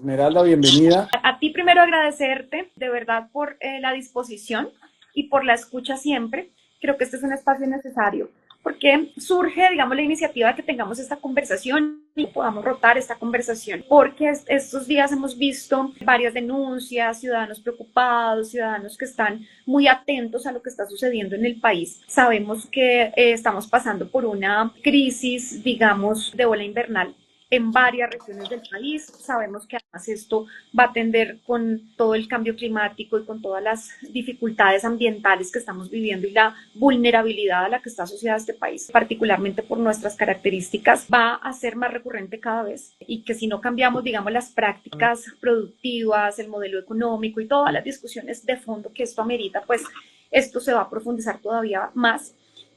Esmeralda, bienvenida. A ti primero agradecerte de verdad por la disposición y por la escucha siempre. Creo que este es un espacio necesario porque surge, digamos, la iniciativa de que tengamos esta conversación y podamos rotar esta conversación, porque estos días hemos visto varias denuncias, ciudadanos preocupados, ciudadanos que están muy atentos a lo que está sucediendo en el país. Sabemos que estamos pasando por una crisis, digamos, de ola invernal en varias regiones del país. Sabemos que además esto va a tender con todo el cambio climático y con todas las dificultades ambientales que estamos viviendo y la vulnerabilidad a la que está asociada este país, particularmente por nuestras características, va a ser más recurrente cada vez y que si no cambiamos, digamos, las prácticas productivas, el modelo económico y todas las discusiones de fondo que esto amerita, pues esto se va a profundizar todavía más.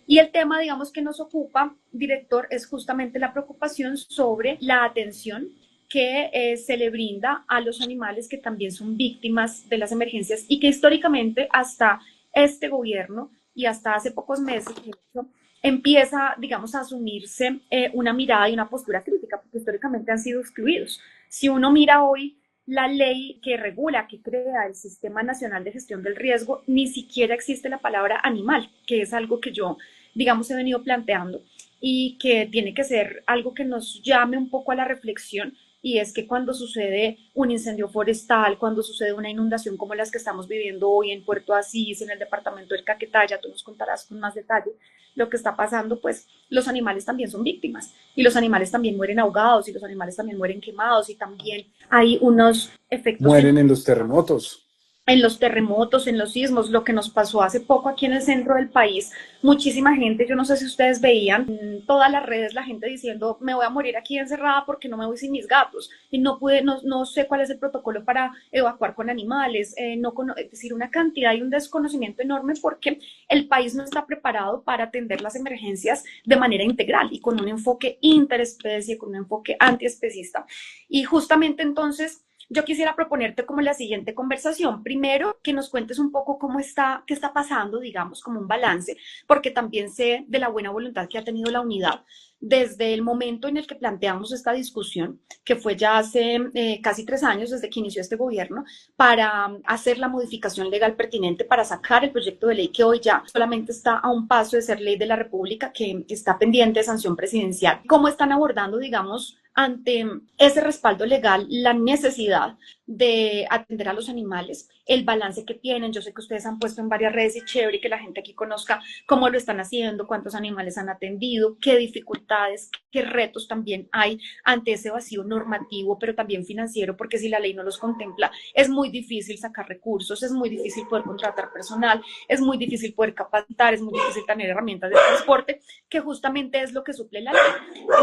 Y el tema, digamos, que nos ocupa, director, es justamente la preocupación sobre la atención que se le brinda a los animales que también son víctimas de las emergencias y que históricamente hasta este gobierno y hasta hace pocos meses de hecho, empieza, digamos, a asumirse una mirada y una postura crítica, porque históricamente han sido excluidos. Si uno mira hoy la ley que regula, que crea el Sistema Nacional de Gestión del Riesgo, ni siquiera existe la palabra animal, que es algo que yo, digamos, he venido planteando y que tiene que ser algo que nos llame un poco a la reflexión, y es que cuando sucede un incendio forestal, cuando sucede una inundación como las que estamos viviendo hoy en Puerto Asís, en el departamento del Caquetá, ya tú nos contarás con más detalle lo que está pasando, pues los animales también son víctimas y los animales también mueren ahogados y los animales también mueren quemados y también hay unos efectos Mueren en los terremotos. en los terremotos, en los sismos, lo que nos pasó hace poco aquí en el centro del país, muchísima gente, yo no sé si ustedes veían en todas las redes la gente diciendo me voy a morir aquí encerrada porque no me voy sin mis gatos y no pude, no sé cuál es el protocolo para evacuar con animales, es decir, una cantidad y un desconocimiento enorme porque el país no está preparado para atender las emergencias de manera integral y con un enfoque interespecie, con un enfoque antiespecista. Y justamente entonces yo quisiera proponerte como la siguiente conversación. Primero, que nos cuentes un poco cómo está, qué está pasando, digamos, como un balance, porque también sé de la buena voluntad que ha tenido la unidad desde el momento en el que planteamos esta discusión, que fue ya hace casi 3 años desde que inició este gobierno, para hacer la modificación legal pertinente para sacar el proyecto de ley que hoy ya solamente está a un paso de ser ley de la República, que está pendiente de sanción presidencial. ¿Cómo están abordando, digamos, ante ese respaldo legal, la necesidad de atender a los animales, el balance que tienen? Yo sé que ustedes han puesto en varias redes y chévere que la gente aquí conozca cómo lo están haciendo, cuántos animales han atendido, qué dificultades, qué retos también hay ante ese vacío normativo, pero también financiero, porque si la ley no los contempla, es muy difícil sacar recursos, es muy difícil poder contratar personal, es muy difícil poder capacitar, es muy difícil tener herramientas de transporte, que justamente es lo que suple la ley.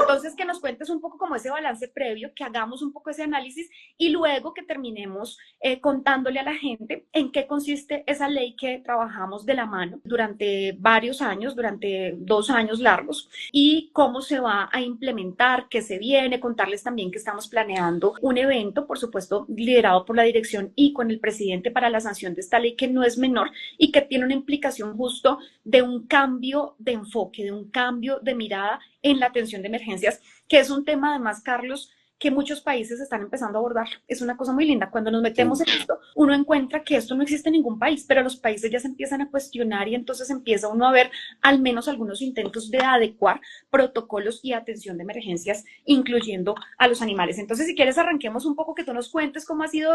Entonces, que nos cuentes un poco como ese balance previo, que hagamos un poco ese análisis y luego que terminemos contándole a la gente en qué consiste esa ley que trabajamos de la mano durante varios años, durante 2 años largos, y cómo se va a implementar, qué se viene, contarles también que estamos planeando un evento, por supuesto, liderado por la dirección y con el presidente para la sanción de esta ley, que no es menor y que tiene una implicación justo de un cambio de enfoque, de un cambio de mirada en la atención de emergencias, que es un tema además, Carlos, que muchos países están empezando a abordar. Es una cosa muy linda. Cuando nos metemos Sí. en esto, uno encuentra que esto no existe en ningún país, pero los países ya se empiezan a cuestionar y entonces empieza uno a ver al menos algunos intentos de adecuar protocolos y atención de emergencias, incluyendo a los animales. Entonces, si quieres, arranquemos un poco, que tú nos cuentes cómo ha sido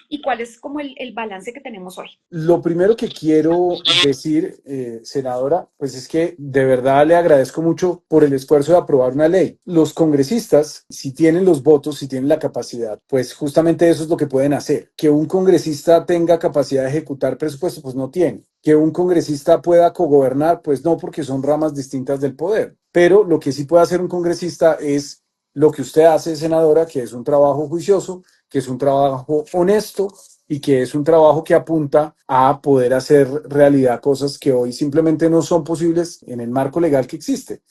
y cuál es como el balance que tenemos hoy. Lo primero que quiero decir, senadora, pues es que de verdad le agradezco mucho por el esfuerzo de aprobar una ley. Los congresistas, si tienen los votos, si tienen la capacidad, pues justamente eso es lo que pueden hacer. Que un congresista tenga capacidad de ejecutar presupuesto, pues no tiene. Que un congresista pueda cogobernar, pues no, porque son ramas distintas del poder. Pero lo que sí puede hacer un congresista es lo que usted hace, senadora, que es un trabajo juicioso, que es un trabajo honesto y que es un trabajo que apunta a poder hacer realidad cosas que hoy simplemente no son posibles en el marco legal que existe.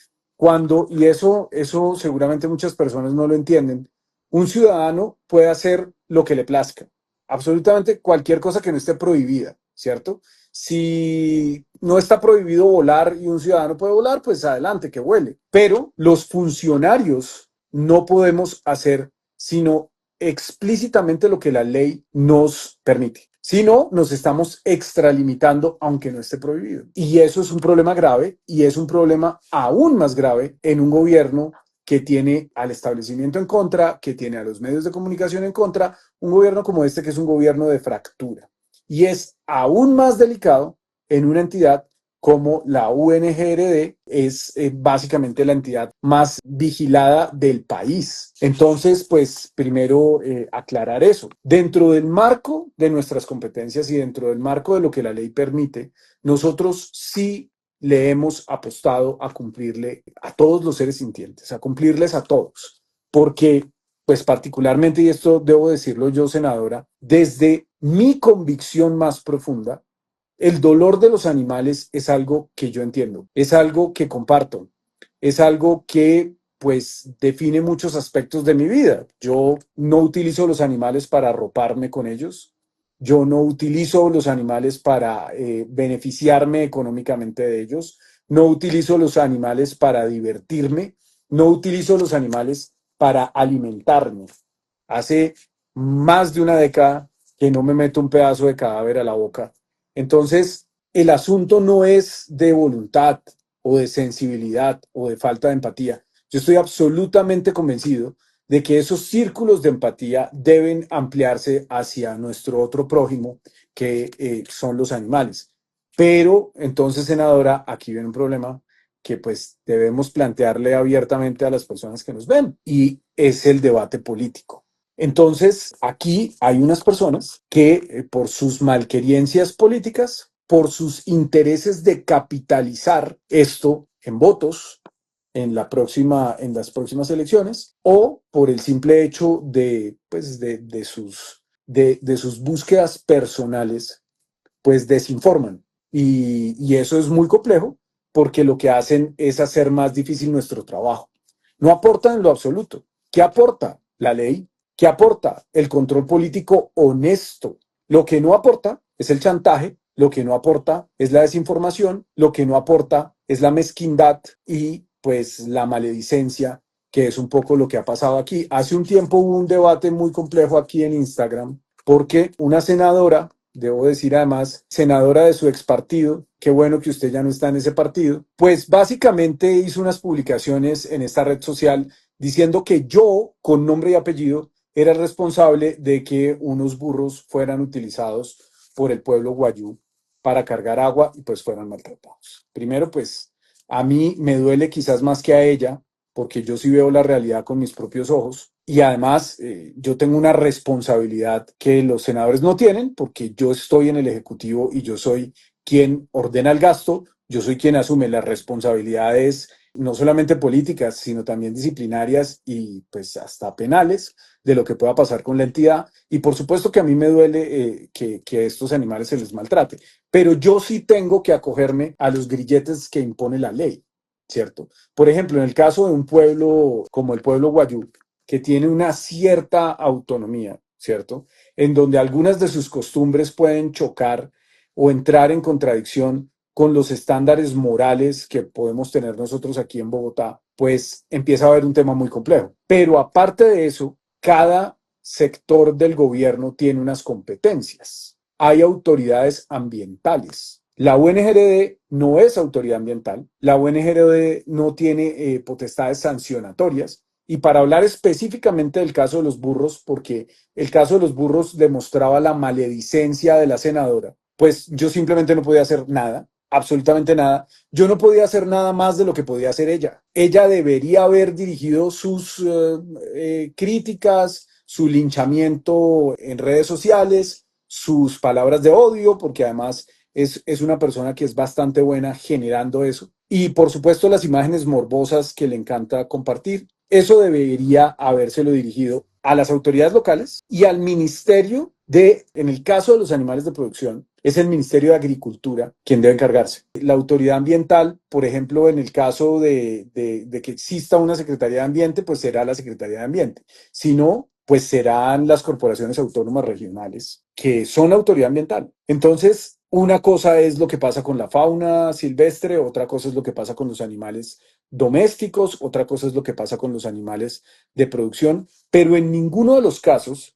Y eso seguramente muchas personas no lo entienden, un ciudadano puede hacer lo que le plazca, absolutamente cualquier cosa que no esté prohibida, ¿cierto? Si no está prohibido volar y un ciudadano puede volar, pues adelante, que vuele. Pero los funcionarios no podemos hacer sino explícitamente lo que la ley nos permite. Si no, nos estamos extralimitando aunque no esté prohibido. Y eso es un problema grave y es un problema aún más grave en un gobierno que tiene al establecimiento en contra, que tiene a los medios de comunicación en contra, un gobierno como este que es un gobierno de fractura. Y es aún más delicado en una entidad como la UNGRD es básicamente la entidad más vigilada del país. Entonces, pues primero aclarar eso. Dentro del marco de nuestras competencias y dentro del marco de lo que la ley permite, nosotros sí le hemos apostado a cumplirle a todos los seres sintientes, a cumplirles a todos, porque pues particularmente, y esto debo decirlo yo, senadora, desde mi convicción más profunda, el dolor de los animales es algo que yo entiendo, es algo que comparto, es algo que pues define muchos aspectos de mi vida. Yo no utilizo los animales para arroparme con ellos, yo no utilizo los animales para beneficiarme económicamente de ellos, no utilizo los animales para divertirme, no utilizo los animales para alimentarme. Hace más de una década que no me meto un pedazo de cadáver a la boca. Entonces, el asunto no es de voluntad o de sensibilidad o de falta de empatía. Yo estoy absolutamente convencido de que esos círculos de empatía deben ampliarse hacia nuestro otro prójimo, que son los animales. Pero entonces, senadora, aquí viene un problema que pues debemos plantearle abiertamente a las personas que nos ven y es el debate político. Entonces, aquí hay unas personas que por sus malquerencias políticas, por sus intereses de capitalizar esto en votos en las próximas elecciones, o por el simple hecho de, pues, de sus búsquedas personales, pues desinforman. Y eso es muy complejo porque lo que hacen es hacer más difícil nuestro trabajo. No aportan en lo absoluto. ¿Qué aporta la ley? ¿Qué aporta el control político honesto? Lo que no aporta es el chantaje, lo que no aporta es la desinformación, lo que no aporta es la mezquindad y pues la maledicencia, que es un poco lo que ha pasado aquí. Hace un tiempo hubo un debate muy complejo aquí en Instagram porque una senadora, debo decir además, senadora de su ex partido, qué bueno que usted ya no está en ese partido, pues básicamente hizo unas publicaciones en esta red social diciendo que yo, con nombre y apellido, era el responsable de que unos burros fueran utilizados por el pueblo guayú para cargar agua y pues fueran maltratados. Primero, pues a mí me duele quizás más que a ella, porque yo sí veo la realidad con mis propios ojos. Y además, yo tengo una responsabilidad que los senadores no tienen, porque yo estoy en el Ejecutivo y yo soy quien ordena el gasto, yo soy quien asume las responsabilidades no solamente políticas, sino también disciplinarias y pues hasta penales de lo que pueda pasar con la entidad. Y por supuesto que a mí me duele que a estos animales se les maltrate, pero yo sí tengo que acogerme a los grilletes que impone la ley, ¿cierto? Por ejemplo, en el caso de un pueblo como el pueblo guayú, que tiene una cierta autonomía, ¿cierto? En donde algunas de sus costumbres pueden chocar o entrar en contradicción con los estándares morales que podemos tener nosotros aquí en Bogotá, pues empieza a haber un tema muy complejo. Pero aparte de eso, cada sector del gobierno tiene unas competencias. Hay autoridades ambientales. La UNGRD no es autoridad ambiental, la UNGRD no tiene potestades sancionatorias. Y para hablar específicamente del caso de los burros, porque el caso de los burros demostraba la maledicencia de la senadora, pues yo simplemente no podía hacer nada, absolutamente nada. Yo no podía hacer nada más de lo que podía hacer ella. Ella debería haber dirigido sus críticas, su linchamiento en redes sociales, sus palabras de odio, porque además es una persona que es bastante buena generando eso. Y por supuesto las imágenes morbosas que le encanta compartir. Eso debería habérselo dirigido a las autoridades locales y al ministerio de, en el caso de los animales de producción, es el Ministerio de Agricultura quien debe encargarse. La autoridad ambiental, por ejemplo, en el caso de que exista una Secretaría de Ambiente, pues será la Secretaría de Ambiente. Si no, pues serán las corporaciones autónomas regionales, que son autoridad ambiental. Entonces, Una cosa es lo que pasa con la fauna silvestre, otra cosa es lo que pasa con los animales domésticos, otra cosa es lo que pasa con los animales de producción, pero en ninguno de los casos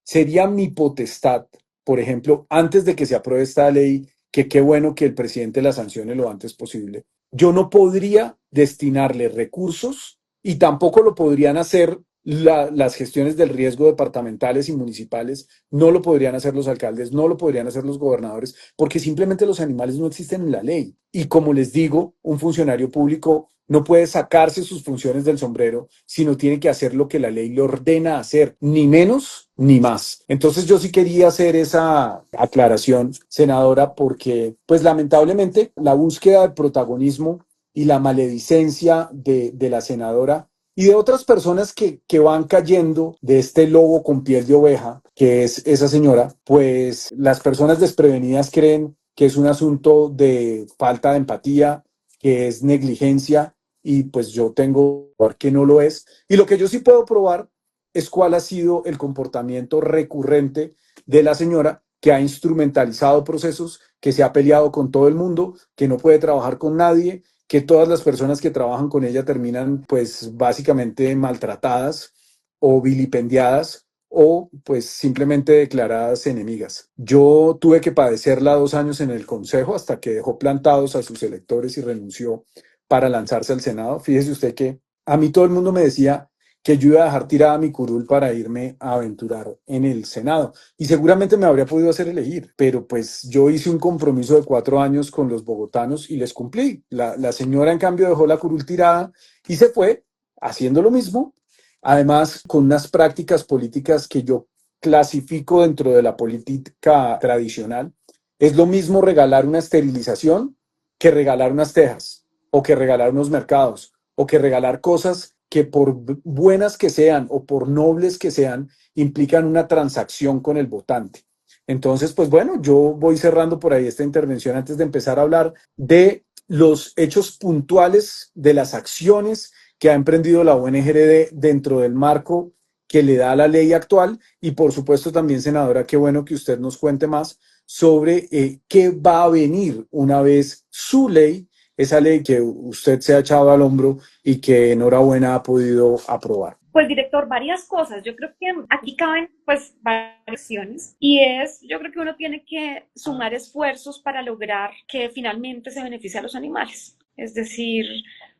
sería mi potestad, por ejemplo, antes de que se apruebe esta ley, que qué bueno que el presidente la sancione lo antes posible. Yo no podría destinarle recursos y tampoco lo podrían hacer las gestiones del riesgo departamentales y municipales, no lo podrían hacer los alcaldes, no lo podrían hacer los gobernadores, porque simplemente los animales no existen en la ley. Y como les digo, un funcionario público no puede sacarse sus funciones del sombrero, sino tiene que hacer lo que la ley le ordena hacer, ni menos ni más. Entonces yo sí quería hacer esa aclaración, senadora, porque pues lamentablemente la búsqueda de protagonismo y la maledicencia de la senadora y de otras personas que van cayendo de este lobo con piel de oveja, que es esa señora, pues las personas desprevenidas creen que es un asunto de falta de empatía, que es negligencia, y pues yo tengo que no lo es. Y lo que yo sí puedo probar es cuál ha sido el comportamiento recurrente de la señora que ha instrumentalizado procesos, que se ha peleado con todo el mundo, que no puede trabajar con nadie, que todas las personas que trabajan con ella terminan pues básicamente maltratadas o vilipendiadas o pues simplemente declaradas enemigas. Yo tuve que padecerla 2 años en el Consejo hasta que dejó plantados a sus electores y renunció para lanzarse al Senado. Fíjese usted que a mí todo el mundo me decía que yo iba a dejar tirada mi curul para irme a aventurar en el Senado. Y seguramente me habría podido hacer elegir, pero pues yo hice un compromiso de 4 años con los bogotanos y les cumplí. La señora, en cambio, dejó la curul tirada y se fue haciendo lo mismo, además con unas prácticas políticas que yo clasifico dentro de la política tradicional. Es lo mismo regalar una esterilización que regalar unas tejas, o que regalar unos mercados, o que regalar cosas que por buenas que sean o por nobles que sean, implican una transacción con el votante. Entonces, pues bueno, yo voy cerrando por ahí esta intervención antes de empezar a hablar de los hechos puntuales de las acciones que ha emprendido la ONGRD dentro del marco que le da la ley actual y por supuesto también, senadora, qué bueno que usted nos cuente más sobre qué va a venir una vez su ley, esa ley que usted se ha echado al hombro y que enhorabuena ha podido aprobar. Pues director, varias cosas. Yo creo que aquí caben pues varias acciones y es, yo creo que uno tiene que sumar esfuerzos para lograr que finalmente se beneficie a los animales. Es decir,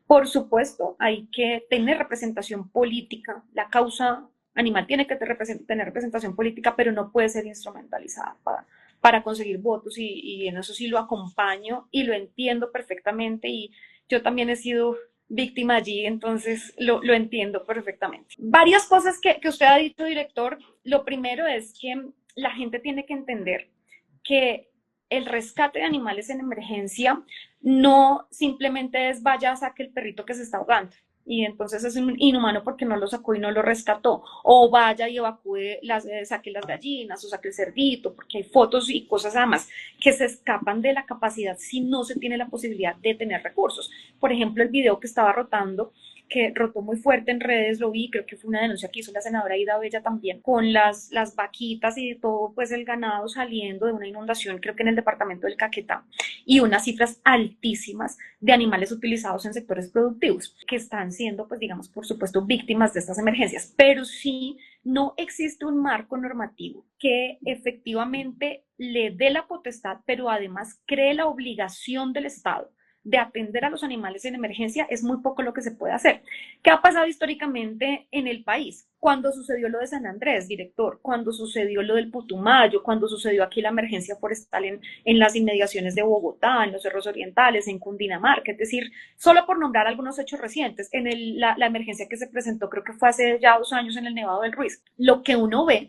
por supuesto, hay que tener representación política. La causa animal tiene que tener representación política, pero no puede ser instrumentalizada para conseguir votos y en eso sí lo acompaño y lo entiendo perfectamente y yo también he sido víctima allí, entonces lo entiendo perfectamente. Varias cosas que usted ha dicho, director. Lo primero es que la gente tiene que entender que el rescate de animales en emergencia no simplemente es vaya a saque el perrito que se está ahogando y entonces es inhumano porque no lo sacó y no lo rescató, o vaya y evacúe, saque las gallinas o saque el cerdito, porque hay fotos y cosas además que se escapan de la capacidad si no se tiene la posibilidad de tener recursos. Por ejemplo, el video que estaba rotando, que rotó muy fuerte en redes, lo vi, creo que fue una denuncia que hizo la senadora Ida Bella también, con las vaquitas y todo pues el ganado saliendo de una inundación, creo que en el departamento del Caquetá, y unas cifras altísimas de animales utilizados en sectores productivos, que están siendo, pues digamos, por supuesto, víctimas de estas emergencias, pero sí no existe un marco normativo que efectivamente le dé la potestad, pero además cree la obligación del Estado de atender a los animales en emergencia. Es muy poco lo que se puede hacer. ¿Qué ha pasado históricamente en el país? Cuando sucedió lo de San Andrés, director, cuando sucedió lo del Putumayo, cuando sucedió aquí la emergencia forestal en las inmediaciones de Bogotá, en los cerros orientales, en Cundinamarca, es decir, solo por nombrar algunos hechos recientes, en la emergencia que se presentó, creo que fue hace ya 2 años en el Nevado del Ruiz, lo que uno ve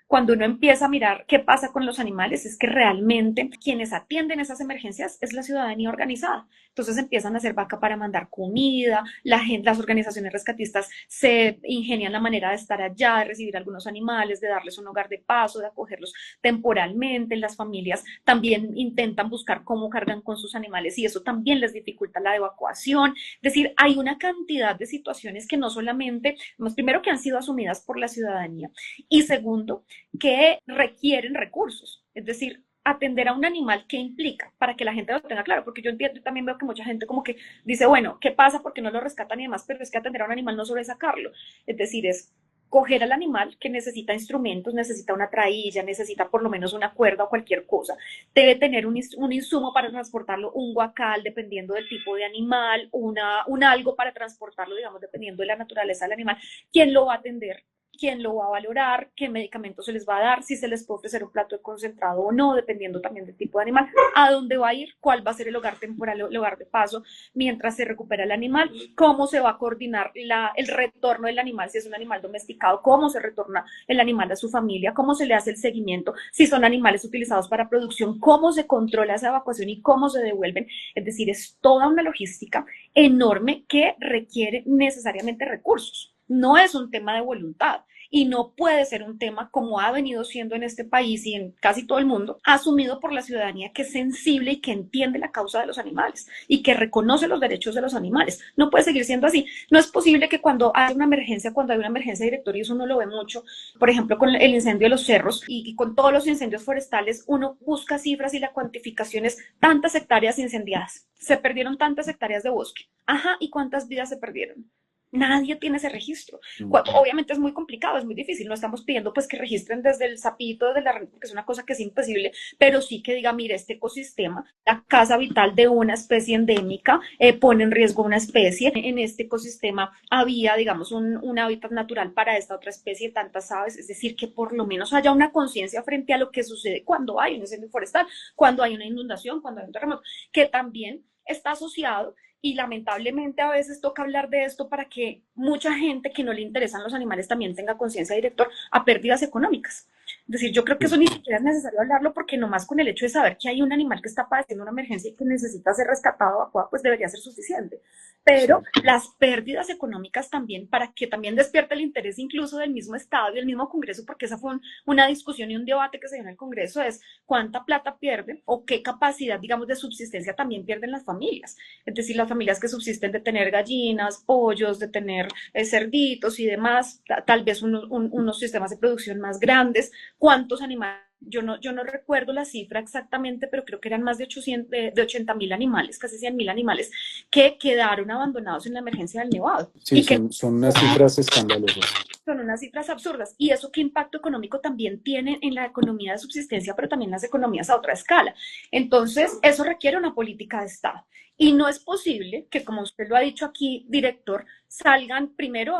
cuando uno empieza a mirar qué pasa con los animales es que realmente quienes atienden esas emergencias es la ciudadanía organizada. Entonces empiezan a hacer vaca para mandar comida, las organizaciones rescatistas se ingenian la manera de estar allá, de recibir algunos animales, de darles un hogar de paso, de acogerlos temporalmente. Las familias también intentan buscar cómo cargan con sus animales y eso también les dificulta la evacuación. Es decir, hay una cantidad de situaciones que no solamente, primero que han sido asumidas por la ciudadanía y segundo, que requieren recursos. Es decir, atender a un animal, ¿qué implica? Para que la gente lo tenga claro, porque yo entiendo, yo también veo que mucha gente como que dice, bueno, ¿qué pasa? Porque no lo rescatan y demás, pero es que atender a un animal no solo es sacarlo, es decir, es coger al animal que necesita instrumentos, necesita una trailla, necesita por lo menos una cuerda o cualquier cosa, debe tener un insumo para transportarlo, un guacal, dependiendo del tipo de animal, un algo para transportarlo, digamos, dependiendo de la naturaleza del animal, quién lo va a atender, quién lo va a valorar, qué medicamentos se les va a dar, si se les puede ofrecer un plato de concentrado o no, dependiendo también del tipo de animal, a dónde va a ir, cuál va a ser el hogar temporal o el hogar de paso mientras se recupera el animal, cómo se va a coordinar el retorno del animal, si es un animal domesticado, cómo se retorna el animal a su familia, cómo se le hace el seguimiento, si son animales utilizados para producción, cómo se controla esa evacuación y cómo se devuelven. Es decir, es toda una logística enorme que requiere necesariamente recursos. No es un tema de voluntad y no puede ser un tema como ha venido siendo en este país y en casi todo el mundo, asumido por la ciudadanía que es sensible y que entiende la causa de los animales y que reconoce los derechos de los animales. No puede seguir siendo así. No es posible que cuando hay una emergencia, cuando hay una emergencia directoria, y eso uno lo ve mucho, por ejemplo, con el incendio de los cerros y con todos los incendios forestales, uno busca cifras y la cuantificación es tantas hectáreas incendiadas. Se perdieron tantas hectáreas de bosque. Ajá, ¿y cuántas vidas se perdieron? Nadie tiene ese registro. Obviamente es muy complicado, es muy difícil. No estamos pidiendo pues que registren desde el sapito, desde la que es una cosa que es imposible, pero sí que diga, mire, este ecosistema, la casa vital de una especie endémica, pone en riesgo una especie. En este ecosistema había, digamos, un hábitat natural para esta otra especie, tantas aves. Es decir, que por lo menos haya una conciencia frente a lo que sucede cuando hay un incendio forestal, cuando hay una inundación, cuando hay un terremoto, que también está asociado y lamentablemente a veces toca hablar de esto para que mucha gente que no le interesan los animales también tenga conciencia, director, a pérdidas económicas. Es decir, yo creo que eso ni siquiera es necesario hablarlo porque nomás con el hecho de saber que hay un animal que está padeciendo una emergencia y que necesita ser rescatado o evacuado, pues debería ser suficiente. Pero las pérdidas económicas también, para que también despierte el interés incluso del mismo Estado y del mismo Congreso, porque esa fue una discusión y un debate que se dio en el Congreso, es cuánta plata pierden o qué capacidad, digamos, de subsistencia también pierden las familias. Es decir, las familias que subsisten de tener gallinas, pollos, de tener cerditos y demás, tal vez unos sistemas de producción más grandes, cuántos animales. Yo no recuerdo la cifra exactamente, pero creo que eran más de 80.000 animales, casi 100.000 animales, que quedaron abandonados en la emergencia del Nevado. Sí, Y que son unas cifras escandalosas. son unas cifras absurdas. ¿Y eso qué impacto económico también tiene en la economía de subsistencia, pero también las economías a otra escala? Entonces, eso requiere una política de Estado. Y no es posible que, como usted lo ha dicho aquí, director, salgan primero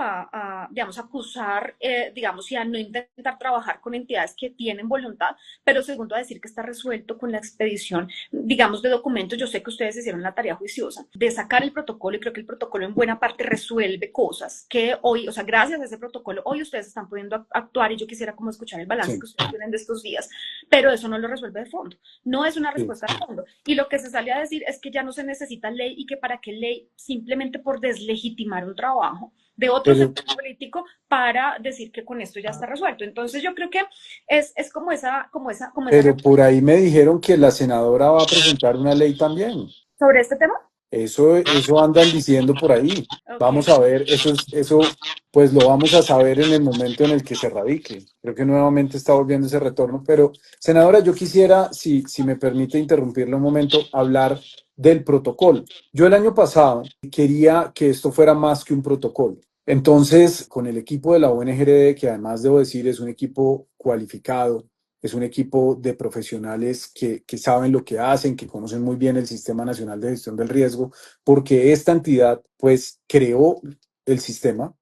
digamos, acusar, digamos, y a no intentar trabajar con entidades que tienen voluntad, pero segundo, a decir que está resuelto con la expedición, digamos, de documentos. Yo sé que ustedes hicieron la tarea juiciosa de sacar el protocolo y creo que el protocolo en buena parte resuelve cosas que hoy, o sea, gracias a ese protocolo, hoy ustedes están pudiendo actuar y yo quisiera como escuchar el balance que ustedes tienen de estos días, pero eso no lo resuelve de fondo, no es una respuesta de fondo. Y lo que se sale a decir es que ya no se necesita ley y que para qué ley, simplemente por deslegitimar un trabajo de otro sector político para decir que con esto ya está resuelto. Entonces yo creo que es como esa. Pero por ahí me dijeron que la senadora va a presentar una ley también. ¿Sobre este tema? Eso andan diciendo por ahí. Vamos a ver, eso pues lo vamos a saber en el momento en el que se radique. Creo que nuevamente está volviendo ese retorno. Pero, senadora, yo quisiera, si me permite interrumpirle un momento, hablar del protocolo. Yo el año pasado quería que esto fuera más que un protocolo. Entonces, con el equipo de la ONGRD, que además debo decir es un equipo cualificado, es un equipo de profesionales que saben lo que hacen, que conocen muy bien el Sistema Nacional de Gestión del Riesgo, porque esta entidad pues creó el sistema.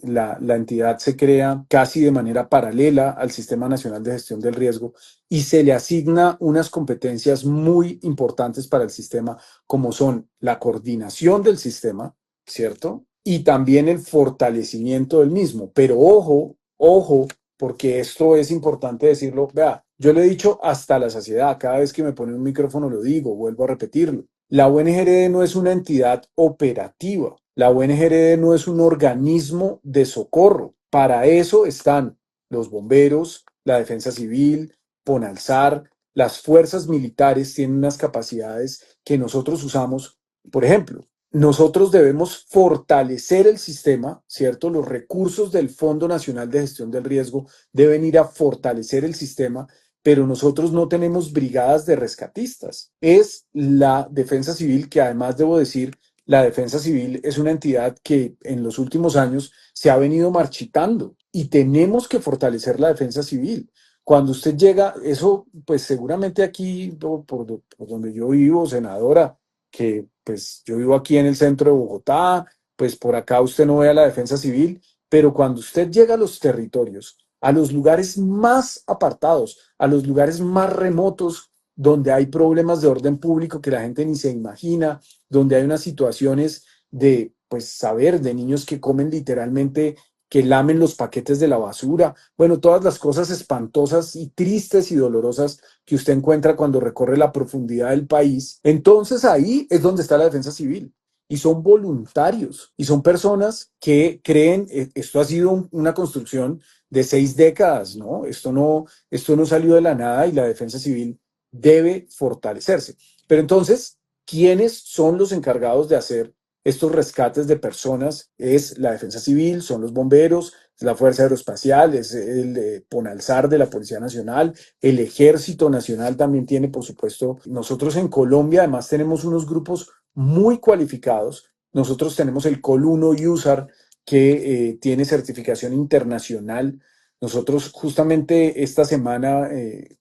La entidad se crea casi de manera paralela al Sistema Nacional de Gestión del Riesgo y se le asigna unas competencias muy importantes para el sistema, como son la coordinación del sistema, ¿cierto? Y también el fortalecimiento del mismo. Pero ojo, porque esto es importante decirlo. Vea, yo lo he dicho hasta la saciedad, cada vez que me pone un micrófono lo digo, vuelvo a repetirlo. La ONGRD no es una entidad operativa, la ONGRD no es un organismo de socorro. Para eso están los bomberos, la defensa civil, PONALSAR, las fuerzas militares tienen unas capacidades que nosotros usamos. Por ejemplo, nosotros debemos fortalecer el sistema, ¿cierto? Los recursos del Fondo Nacional de Gestión del Riesgo deben ir a fortalecer el sistema, pero nosotros no tenemos brigadas de rescatistas. Es la Defensa Civil, que además debo decir, la Defensa Civil es una entidad que en los últimos años se ha venido marchitando y tenemos que fortalecer la Defensa Civil. Cuando usted llega, eso pues seguramente aquí por donde yo vivo, senadora, que pues yo vivo aquí en el centro de Bogotá, pues por acá usted no ve a la Defensa Civil, pero cuando usted llega a los territorios, a los lugares más apartados, a los lugares más remotos, donde hay problemas de orden público que la gente ni se imagina, donde hay unas situaciones de, pues, saber, de niños que comen literalmente, que lamen los paquetes de la basura, bueno, todas las cosas espantosas y tristes y dolorosas que usted encuentra cuando recorre la profundidad del país. Entonces ahí es donde está la defensa civil. Y son voluntarios y son personas que creen, esto ha sido una construcción de 6 décadas, ¿no? Esto no salió de la nada y la defensa civil debe fortalecerse. Pero entonces, ¿quiénes son los encargados de hacer estos rescates de personas? Es la defensa civil, son los bomberos, es la Fuerza Aeroespacial, es el PONALSAR de la Policía Nacional, el Ejército Nacional también tiene, por supuesto. Nosotros en Colombia además tenemos unos grupos muy cualificados. Nosotros tenemos el COL-1 USAR, que tiene certificación internacional. Nosotros justamente esta semana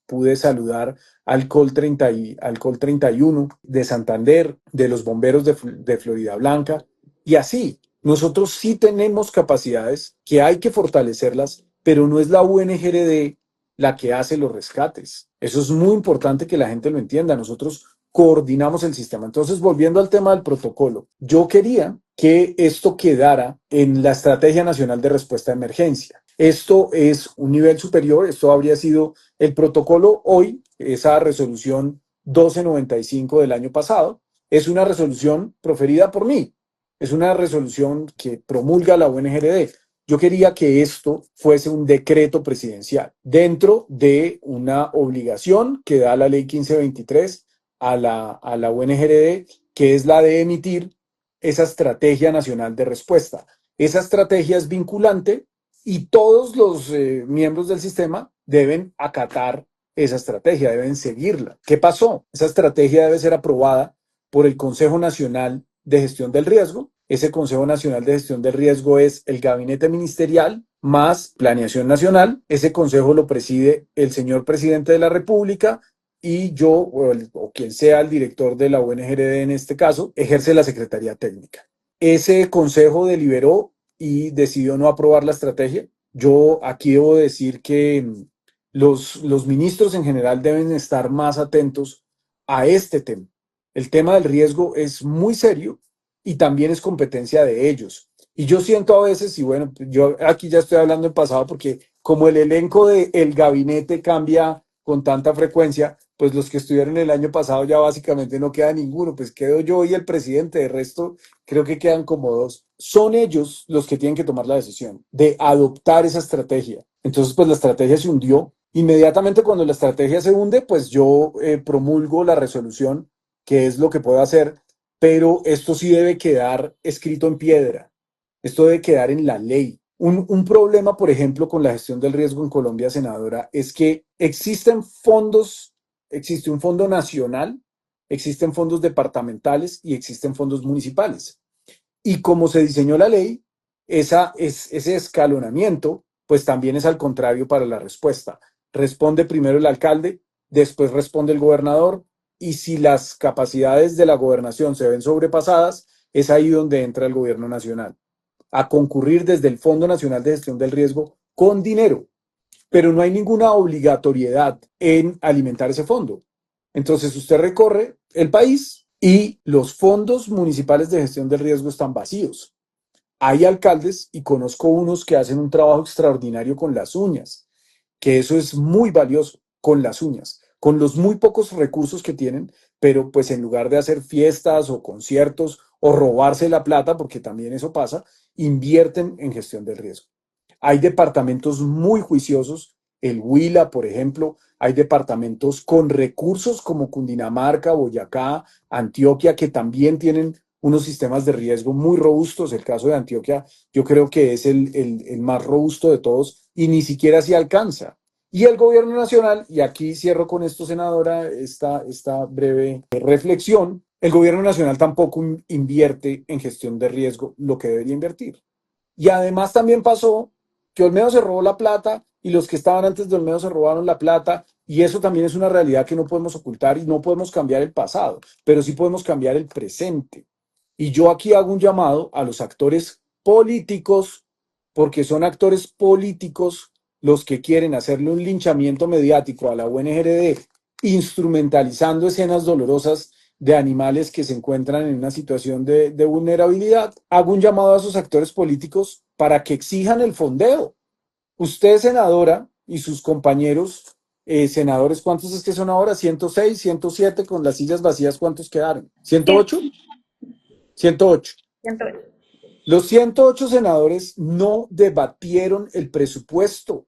pude saludar al COL 31 de Santander, de los bomberos de Florida Blanca, y así. Nosotros sí tenemos capacidades que hay que fortalecerlas, pero no es la UNGRD la que hace los rescates. Eso es muy importante que la gente lo entienda. Nosotros coordinamos el sistema. Entonces, volviendo al tema del protocolo, yo quería que esto quedara en la Estrategia Nacional de Respuesta a Emergencia. Esto es un nivel superior, esto habría sido el protocolo hoy, esa resolución 1295 del año pasado, es una resolución proferida por mí, es una resolución que promulga la UNGRD. Yo quería que esto fuese un decreto presidencial dentro de una obligación que da la ley 1523 a la UNGRD, que es la de emitir esa estrategia nacional de respuesta. Esa estrategia es vinculante y todos los miembros del sistema deben acatar esa estrategia, deben seguirla. ¿Qué pasó? Esa estrategia debe ser aprobada por el Consejo Nacional de Gestión del Riesgo. Ese Consejo Nacional de Gestión del Riesgo es el gabinete ministerial más Planeación Nacional. Ese consejo lo preside el señor presidente de la República y yo, o quien sea el director de la UNGRD en este caso, ejerce la Secretaría Técnica. Ese consejo deliberó y decidió no aprobar la estrategia. Yo aquí debo decir que los ministros en general deben estar más atentos a este tema. El tema del riesgo es muy serio y también es competencia de ellos. Y yo siento a veces, y bueno, yo aquí ya estoy hablando en pasado porque como el elenco del gabinete cambia con tanta frecuencia, pues los que estuvieron el año pasado ya básicamente no queda ninguno, pues quedo yo y el presidente, de resto creo que quedan como dos. Son ellos los que tienen que tomar la decisión de adoptar esa estrategia. Entonces, pues la estrategia se hundió. Inmediatamente cuando la estrategia se hunde, pues yo promulgo la resolución, que es lo que puedo hacer, pero esto sí debe quedar escrito en piedra. Esto debe quedar en la ley. Un problema, por ejemplo, con la gestión del riesgo en Colombia, senadora, es que existen fondos, existe un fondo nacional, existen fondos departamentales y existen fondos municipales. Y como se diseñó la ley, ese escalonamiento, pues también es al contrario para la respuesta. Responde primero el alcalde, después responde el gobernador, y si las capacidades de la gobernación se ven sobrepasadas, es ahí donde entra el gobierno nacional a concurrir desde el Fondo Nacional de Gestión del Riesgo con dinero, pero no hay ninguna obligatoriedad en alimentar ese fondo. Entonces usted recorre el país y los fondos municipales de gestión del riesgo están vacíos. Hay alcaldes, y conozco unos que hacen un trabajo extraordinario con las uñas, que eso es muy valioso, con las uñas, con los muy pocos recursos que tienen, pero pues en lugar de hacer fiestas o conciertos o robarse la plata, porque también eso pasa, invierten en gestión del riesgo. Hay departamentos muy juiciosos, el Huila, por ejemplo, hay departamentos con recursos como Cundinamarca, Boyacá, Antioquia, que también tienen unos sistemas de riesgo muy robustos. El caso de Antioquia yo creo que es el más robusto de todos y ni siquiera se alcanza. Y el gobierno nacional, y aquí cierro con esto, senadora, esta breve reflexión, el gobierno nacional tampoco invierte en gestión de riesgo lo que debería invertir. Y además también pasó que Olmedo se robó la plata y los que estaban antes de Olmedo se robaron la plata y eso también es una realidad que no podemos ocultar y no podemos cambiar el pasado, pero sí podemos cambiar el presente. Y yo aquí hago un llamado a los actores políticos, porque son actores políticos los que quieren hacerle un linchamiento mediático a la UNGRD, instrumentalizando escenas dolorosas de animales que se encuentran en una situación de vulnerabilidad. Hago un llamado a esos actores políticos para que exijan el fondeo. Usted, senadora, y sus compañeros senadores, ¿cuántos es que son ahora? 106, 107 con las sillas vacías, ¿cuántos quedaron? Cien- ¿108? 108. ciento- Los 108 senadores no debatieron el presupuesto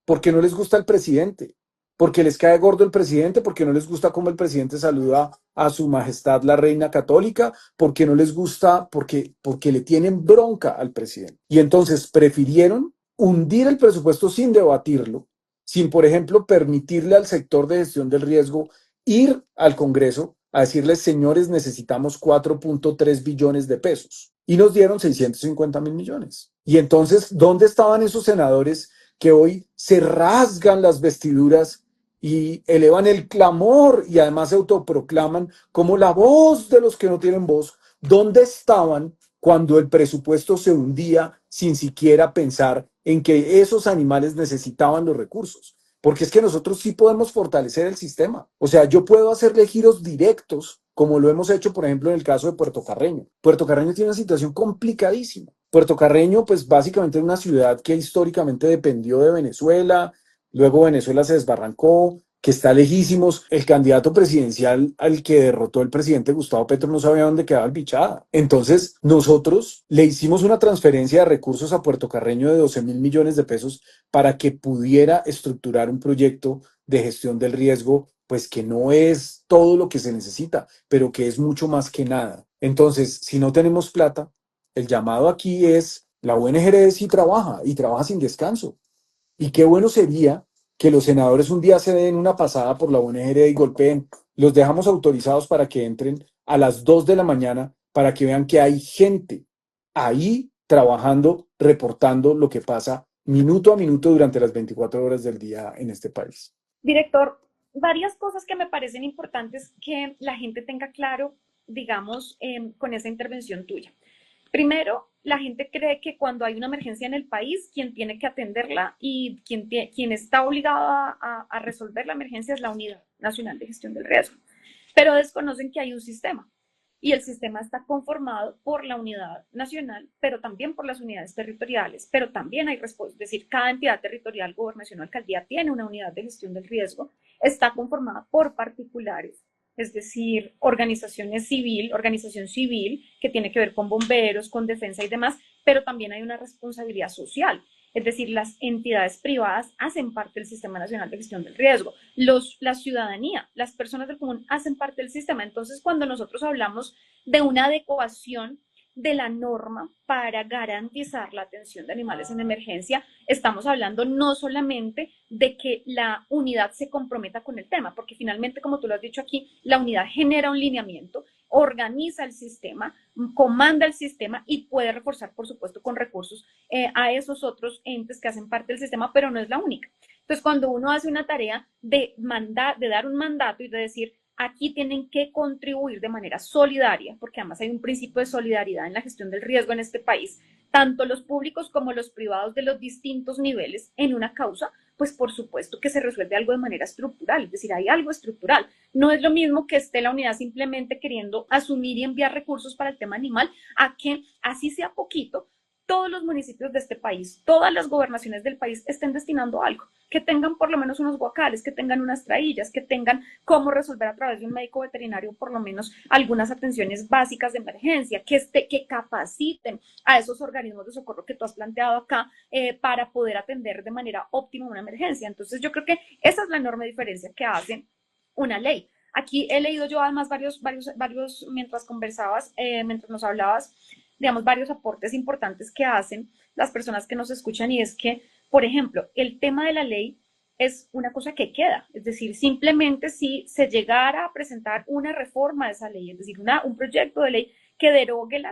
porque no les gusta el presidente, porque les cae gordo el presidente, porque no les gusta cómo el presidente saluda a su majestad la reina católica, porque no les gusta, porque le tienen bronca al presidente. Y entonces prefirieron hundir el presupuesto sin debatirlo, sin, por ejemplo, permitirle al sector de gestión del riesgo ir al Congreso a decirles, señores, necesitamos 4.3 billones de pesos. Y nos dieron 650.000 millones. Y entonces, ¿dónde estaban esos senadores que hoy se rasgan las vestiduras y elevan el clamor y además se autoproclaman como la voz de los que no tienen voz? ¿Dónde estaban cuando el presupuesto se hundía sin siquiera pensar en que esos animales necesitaban los recursos? Porque es que nosotros sí podemos fortalecer el sistema. O sea, yo puedo hacerle giros directos, como lo hemos hecho, por ejemplo, en el caso de Puerto Carreño. Puerto Carreño tiene una situación complicadísima. Puerto Carreño, pues básicamente es una ciudad que históricamente dependió de Venezuela, luego Venezuela se desbarrancó, que está lejísimos. El candidato presidencial al que derrotó el presidente Gustavo Petro no sabía dónde quedaba el Bichada. Entonces, nosotros le hicimos una transferencia de recursos a Puerto Carreño de 12.000 millones de pesos para que pudiera estructurar un proyecto de gestión del riesgo, pues que no es todo lo que se necesita, pero que es mucho más que nada. Entonces, si no tenemos plata, el llamado aquí es, la UNGR sí trabaja y trabaja sin descanso. Y qué bueno sería que los senadores un día se den una pasada por la UNGR y golpeen. Los dejamos autorizados para que entren a las 2 de la mañana para que vean que hay gente ahí trabajando, reportando lo que pasa minuto a minuto durante las 24 horas del día en este país. Director, varias cosas que me parecen importantes que la gente tenga claro, digamos, con esa intervención tuya. Primero, la gente cree que cuando hay una emergencia en el país, quien tiene que atenderla y quien está obligado a resolver la emergencia es la Unidad Nacional de Gestión del Riesgo. Pero desconocen que hay un sistema y el sistema está conformado por la unidad nacional, pero también por las unidades territoriales, pero también hay respuesta, es decir, cada entidad territorial, gobernación o alcaldía tiene una unidad de gestión del riesgo, está conformada por particulares, es decir, organización civil que tiene que ver con bomberos, con defensa y demás, pero también hay una responsabilidad social. Es decir, las entidades privadas hacen parte del Sistema Nacional de Gestión del Riesgo. La ciudadanía, las personas del común hacen parte del sistema. Entonces, cuando nosotros hablamos de una adecuación de la norma para garantizar la atención de animales en emergencia, estamos hablando no solamente de que la unidad se comprometa con el tema, porque finalmente, como tú lo has dicho aquí, la unidad genera un lineamiento, organiza el sistema, comanda el sistema y puede reforzar, por supuesto, con recursos a esos otros entes que hacen parte del sistema, pero no es la única. Entonces, cuando uno hace una tarea de dar un mandato y de decir, aquí tienen que contribuir de manera solidaria, porque además hay un principio de solidaridad en la gestión del riesgo en este país, tanto los públicos como los privados de los distintos niveles en una causa, pues por supuesto que se resuelve algo de manera estructural, es decir, hay algo estructural. No es lo mismo que esté la unidad simplemente queriendo asumir y enviar recursos para el tema animal, a que así sea poquito, todos los municipios de este país, todas las gobernaciones del país estén destinando algo, que tengan por lo menos unos guacales, que tengan unas traillas, que tengan cómo resolver a través de un médico veterinario por lo menos algunas atenciones básicas de emergencia, que capaciten a esos organismos de socorro que tú has planteado acá para poder atender de manera óptima una emergencia. Entonces yo creo que esa es la enorme diferencia que hace una ley. Aquí he leído yo además mientras conversabas, mientras nos hablabas, digamos, varios aportes importantes que hacen las personas que nos escuchan y es que, por ejemplo, el tema de la ley es una cosa que queda. Es decir, simplemente si se llegara a presentar una reforma de esa ley, es decir, un proyecto de ley que derogue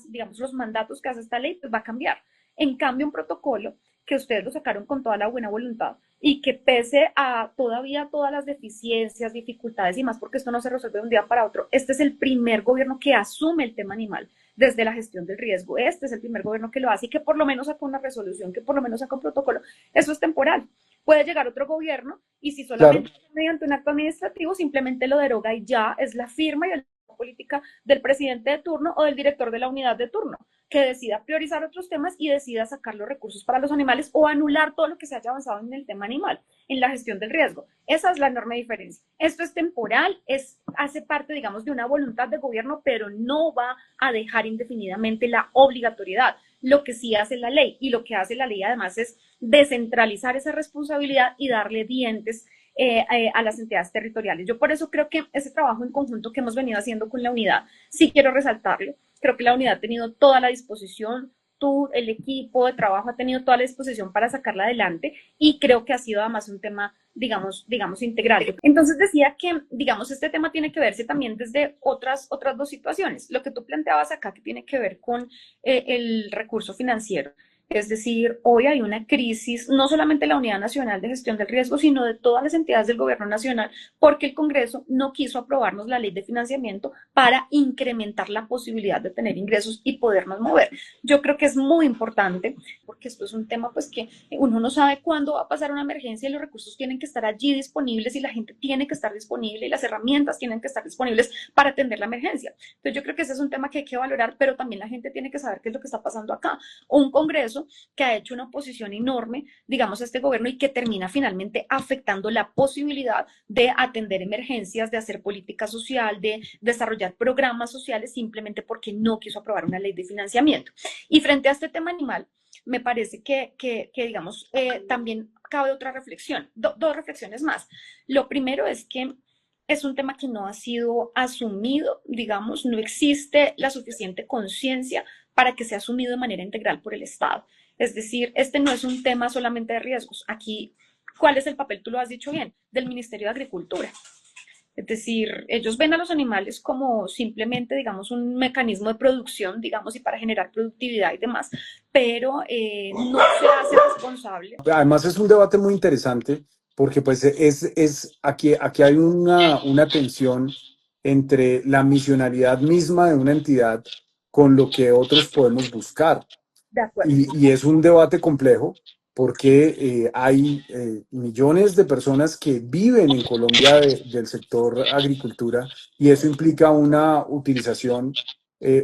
digamos, los mandatos que hace esta ley, pues va a cambiar. En cambio, un protocolo que ustedes lo sacaron con toda la buena voluntad y que pese a todavía todas las deficiencias, dificultades y más, porque esto no se resuelve de un día para otro, este es el primer gobierno que asume el tema animal desde la gestión del riesgo. Este es el primer gobierno que lo hace y que por lo menos saca una resolución, que por lo menos saca un protocolo. Eso es temporal. Puede llegar otro gobierno y si Claro. solamente mediante un acto administrativo simplemente lo deroga y ya es la firma y la política del presidente de turno o del director de la unidad de turno que decida priorizar otros temas y decida sacar los recursos para los animales o anular todo lo que se haya avanzado en el tema animal, en la gestión del riesgo. Esa es la enorme diferencia. Esto es temporal, hace parte, digamos, de una voluntad de gobierno, pero no va a dejar indefinidamente la obligatoriedad. Lo que sí hace la ley, y lo que hace la ley además es descentralizar esa responsabilidad y darle dientes a las entidades territoriales. Yo por eso creo que ese trabajo en conjunto que hemos venido haciendo con la unidad, sí quiero resaltarlo. Creo que la unidad ha tenido toda la disposición, tú, el equipo de trabajo ha tenido toda la disposición para sacarla adelante y creo que ha sido además un tema, digamos, integral. Entonces decía que, digamos, este tema tiene que verse también desde otras dos situaciones. Lo que tú planteabas acá que tiene que ver con el recurso financiero. Es decir, hoy hay una crisis, no solamente de la Unidad Nacional de Gestión del Riesgo, sino de todas las entidades del Gobierno Nacional, porque el Congreso no quiso aprobarnos la ley de financiamiento para incrementar la posibilidad de tener ingresos y podernos mover. Yo creo que es muy importante, porque esto es un tema pues que uno no sabe cuándo va a pasar una emergencia y los recursos tienen que estar allí disponibles y la gente tiene que estar disponible y las herramientas tienen que estar disponibles para atender la emergencia. Entonces yo creo que ese es un tema que hay que valorar, pero también la gente tiene que saber qué es lo que está pasando acá. Un Congreso que ha hecho una oposición enorme, digamos, a este gobierno y que termina finalmente afectando la posibilidad de atender emergencias, de hacer política social, de desarrollar programas sociales simplemente porque no quiso aprobar una ley de financiamiento. Y frente a este tema animal, me parece que digamos, también cabe otra reflexión, dos reflexiones más. Lo primero es que es un tema que no ha sido asumido, digamos, no existe la suficiente conciencia para que sea asumido de manera integral por el Estado. Es decir, este no es un tema solamente de riesgos. Aquí, ¿cuál es el papel? Tú lo has dicho bien, del Ministerio de Agricultura. Es decir, ellos ven a los animales como simplemente, digamos, un mecanismo de producción, digamos, y para generar productividad y demás, pero no se hace responsable. Además es un debate muy interesante porque pues aquí hay una tensión entre la misionalidad misma de una entidad con lo que otros podemos buscar. De acuerdo. Y es un debate complejo porque hay millones de personas que viven en Colombia del sector agricultura y eso implica una utilización,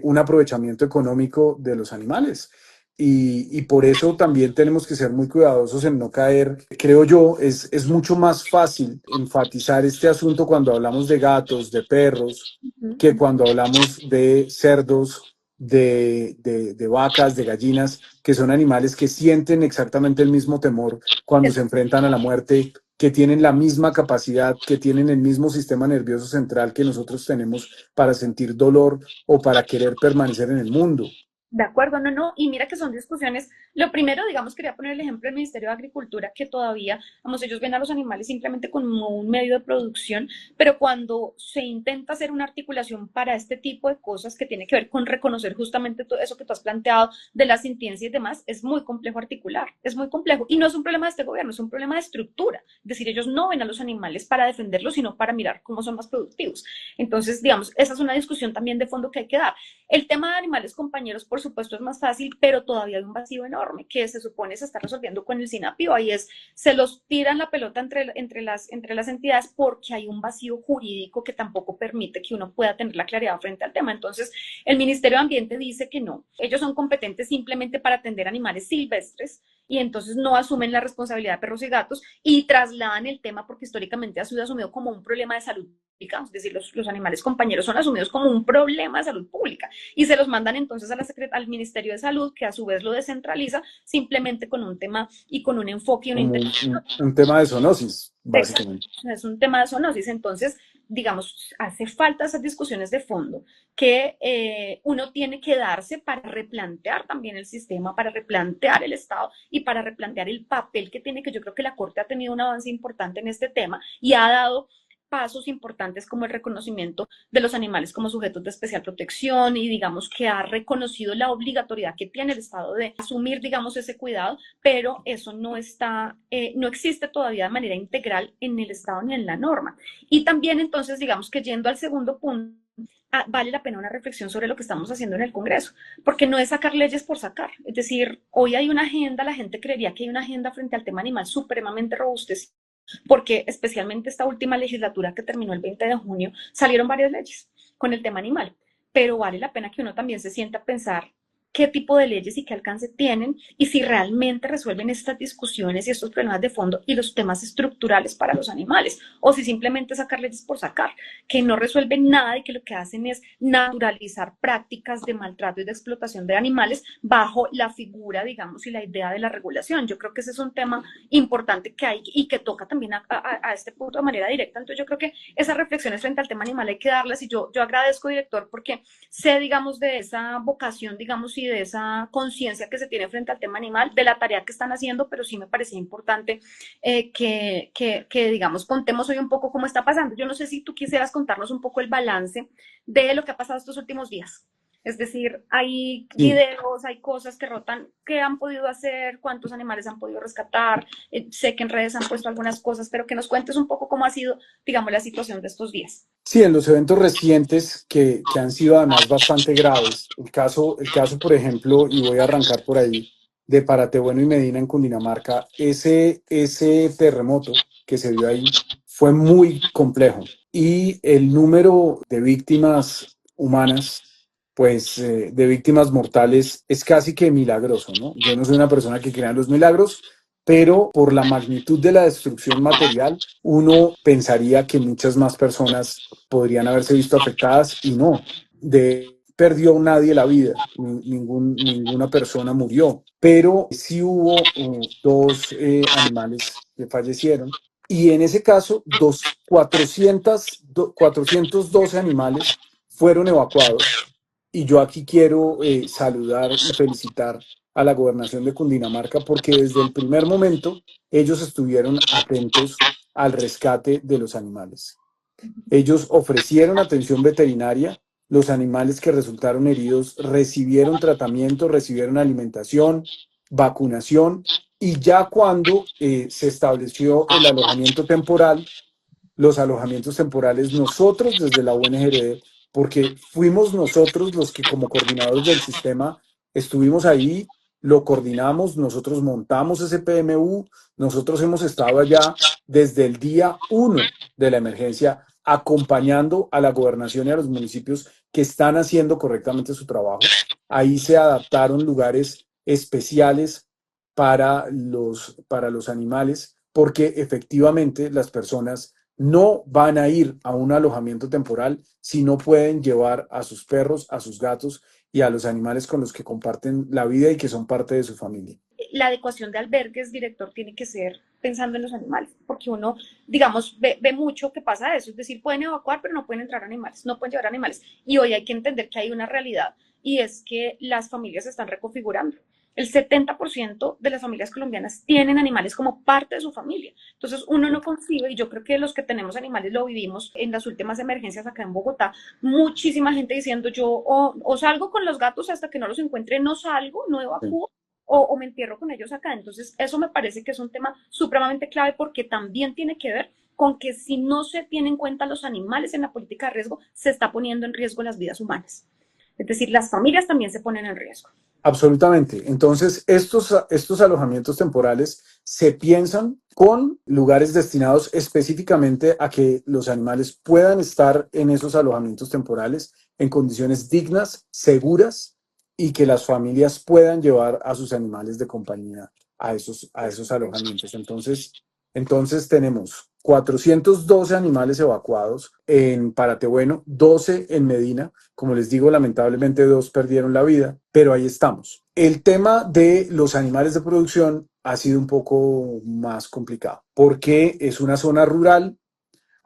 un aprovechamiento económico de los animales. Y por eso también tenemos que ser muy cuidadosos en no caer. Creo yo, es mucho más fácil enfatizar este asunto cuando hablamos de gatos, de perros, que cuando hablamos de cerdos, de vacas, de gallinas, que son animales que sienten exactamente el mismo temor cuando se enfrentan a la muerte, que tienen la misma capacidad, que tienen el mismo sistema nervioso central que nosotros tenemos para sentir dolor o para querer permanecer en el mundo. De acuerdo, no, y mira que son discusiones. Lo primero, digamos, quería poner el ejemplo del Ministerio de Agricultura, que todavía, vamos, ellos ven a los animales simplemente como un medio de producción, pero cuando se intenta hacer una articulación para este tipo de cosas que tiene que ver con reconocer justamente todo eso que tú has planteado de la sintiencia y demás, es muy complejo articular, es muy complejo. Y no es un problema de este gobierno, es un problema de estructura. Es decir, ellos no ven a los animales para defenderlos, sino para mirar cómo son más productivos. Entonces, digamos, esa es una discusión también de fondo que hay que dar. El tema de animales compañeros, por supuesto, es más fácil, pero todavía hay un vacío enorme que se supone se está resolviendo con el SINAPIO y es, se los tiran la pelota entre las entidades porque hay un vacío jurídico que tampoco permite que uno pueda tener la claridad frente al tema. Entonces, el Ministerio de Ambiente dice que no, ellos son competentes simplemente para atender animales silvestres y entonces no asumen la responsabilidad de perros y gatos y trasladan el tema porque históricamente ha sido asumido como un problema de salud pública, es decir, los animales compañeros son asumidos como un problema de salud pública y se los mandan entonces al Ministerio de Salud, que a su vez lo descentraliza simplemente con un tema y con un enfoque y una Como intención. un tema de zoonosis, Exacto, básicamente. es un tema de zoonosis. Entonces, digamos, hace falta esas discusiones de fondo que uno tiene que darse para replantear también el sistema, para replantear el Estado y para replantear el papel que tiene, que yo creo que la Corte ha tenido un avance importante en este tema y ha dado pasos importantes como el reconocimiento de los animales como sujetos de especial protección y digamos que ha reconocido la obligatoriedad que tiene el Estado de asumir, digamos, ese cuidado, pero eso no está, no existe todavía de manera integral en el Estado ni en la norma. Y también entonces, digamos que yendo al segundo punto, vale la pena una reflexión sobre lo que estamos haciendo en el Congreso, porque no es sacar leyes por sacar. Es decir, hoy hay una agenda, la gente creería que hay una agenda frente al tema animal supremamente robustecida, porque especialmente esta última legislatura que terminó el 20 de junio, salieron varias leyes con el tema animal, pero vale la pena que uno también se sienta a pensar qué tipo de leyes y qué alcance tienen y si realmente resuelven estas discusiones y estos problemas de fondo y los temas estructurales para los animales, o si simplemente sacar leyes por sacar, que no resuelven nada y que lo que hacen es naturalizar prácticas de maltrato y de explotación de animales bajo la figura, digamos, y la idea de la regulación. Yo creo que ese es un tema importante que hay y que toca también a este punto de manera directa. Entonces yo creo que esas reflexiones frente al tema animal hay que darlas y yo agradezco, director, porque sé, digamos, de esa vocación, digamos, y de esa conciencia que se tiene frente al tema animal, de la tarea que están haciendo, pero sí me parecía importante digamos, contemos hoy un poco cómo está pasando. Yo no sé si tú quisieras contarnos un poco el balance de lo que ha pasado estos últimos días. Es decir, hay Sí, videos, hay cosas que rotan, qué han podido hacer, cuántos animales han podido rescatar. Sé que en redes han puesto algunas cosas, pero que nos cuentes un poco cómo ha sido, digamos, la situación de estos días. sí, en los eventos recientes que han sido además bastante graves, por ejemplo, y voy a arrancar por ahí, de Paratebueno y Medina en Cundinamarca, ese terremoto que se dio ahí fue muy complejo y el número de víctimas humanas, pues de víctimas mortales es casi que milagroso, ¿no? Yo no soy una persona que crea en los milagros, pero por la magnitud de la destrucción material, uno pensaría que muchas más personas podrían haberse visto afectadas y no. Perdió nadie la vida, ninguna persona murió, pero sí hubo dos animales que fallecieron y en ese caso 412 animales fueron evacuados y yo aquí quiero saludar y felicitar a la gobernación de Cundinamarca porque desde el primer momento ellos estuvieron atentos al rescate de los animales. Ellos ofrecieron atención veterinaria, los animales que resultaron heridos recibieron tratamiento, recibieron alimentación, vacunación y ya cuando se estableció el alojamiento temporal, los alojamientos temporales nosotros desde la UNGRD, porque fuimos nosotros los que como coordinadores del sistema estuvimos ahí, lo coordinamos, nosotros montamos ese PMU, nosotros hemos estado allá desde el día uno de la emergencia acompañando a la gobernación y a los municipios que están haciendo correctamente su trabajo. Ahí se adaptaron lugares especiales para los animales, porque efectivamente las personas no van a ir a un alojamiento temporal si no pueden llevar a sus perros, a sus gatos y a los animales con los que comparten la vida y que son parte de su familia. La adecuación de albergues, director, tiene que ser pensando en los animales, porque uno, digamos, ve mucho que pasa eso, es decir, pueden evacuar, pero no pueden entrar animales, no pueden llevar animales. Y hoy hay que entender que hay una realidad y es que las familias se están reconfigurando. El 70% de las familias colombianas tienen animales como parte de su familia. Entonces uno no concibe, y yo creo que los que tenemos animales lo vivimos en las últimas emergencias acá en Bogotá, muchísima gente diciendo yo o salgo con los gatos hasta que no los encuentre, no salgo, no Sí. evacúo, me entierro con ellos acá. Entonces, eso me parece que es un tema supremamente clave porque también tiene que ver con que si no se tienen en cuenta los animales en la política de riesgo, se está poniendo en riesgo las vidas humanas. Es decir, las familias también se ponen en riesgo. Absolutamente. Entonces, estos alojamientos temporales se piensan con lugares destinados específicamente a que los animales puedan estar en esos alojamientos temporales en condiciones dignas, seguras y que las familias puedan llevar a sus animales de compañía a esos alojamientos. Entonces tenemos 412 animales evacuados en Paratebueno, 12 en Medina. Como les digo, lamentablemente dos perdieron la vida, pero ahí estamos. El tema de los animales de producción ha sido un poco más complicado porque es una zona rural,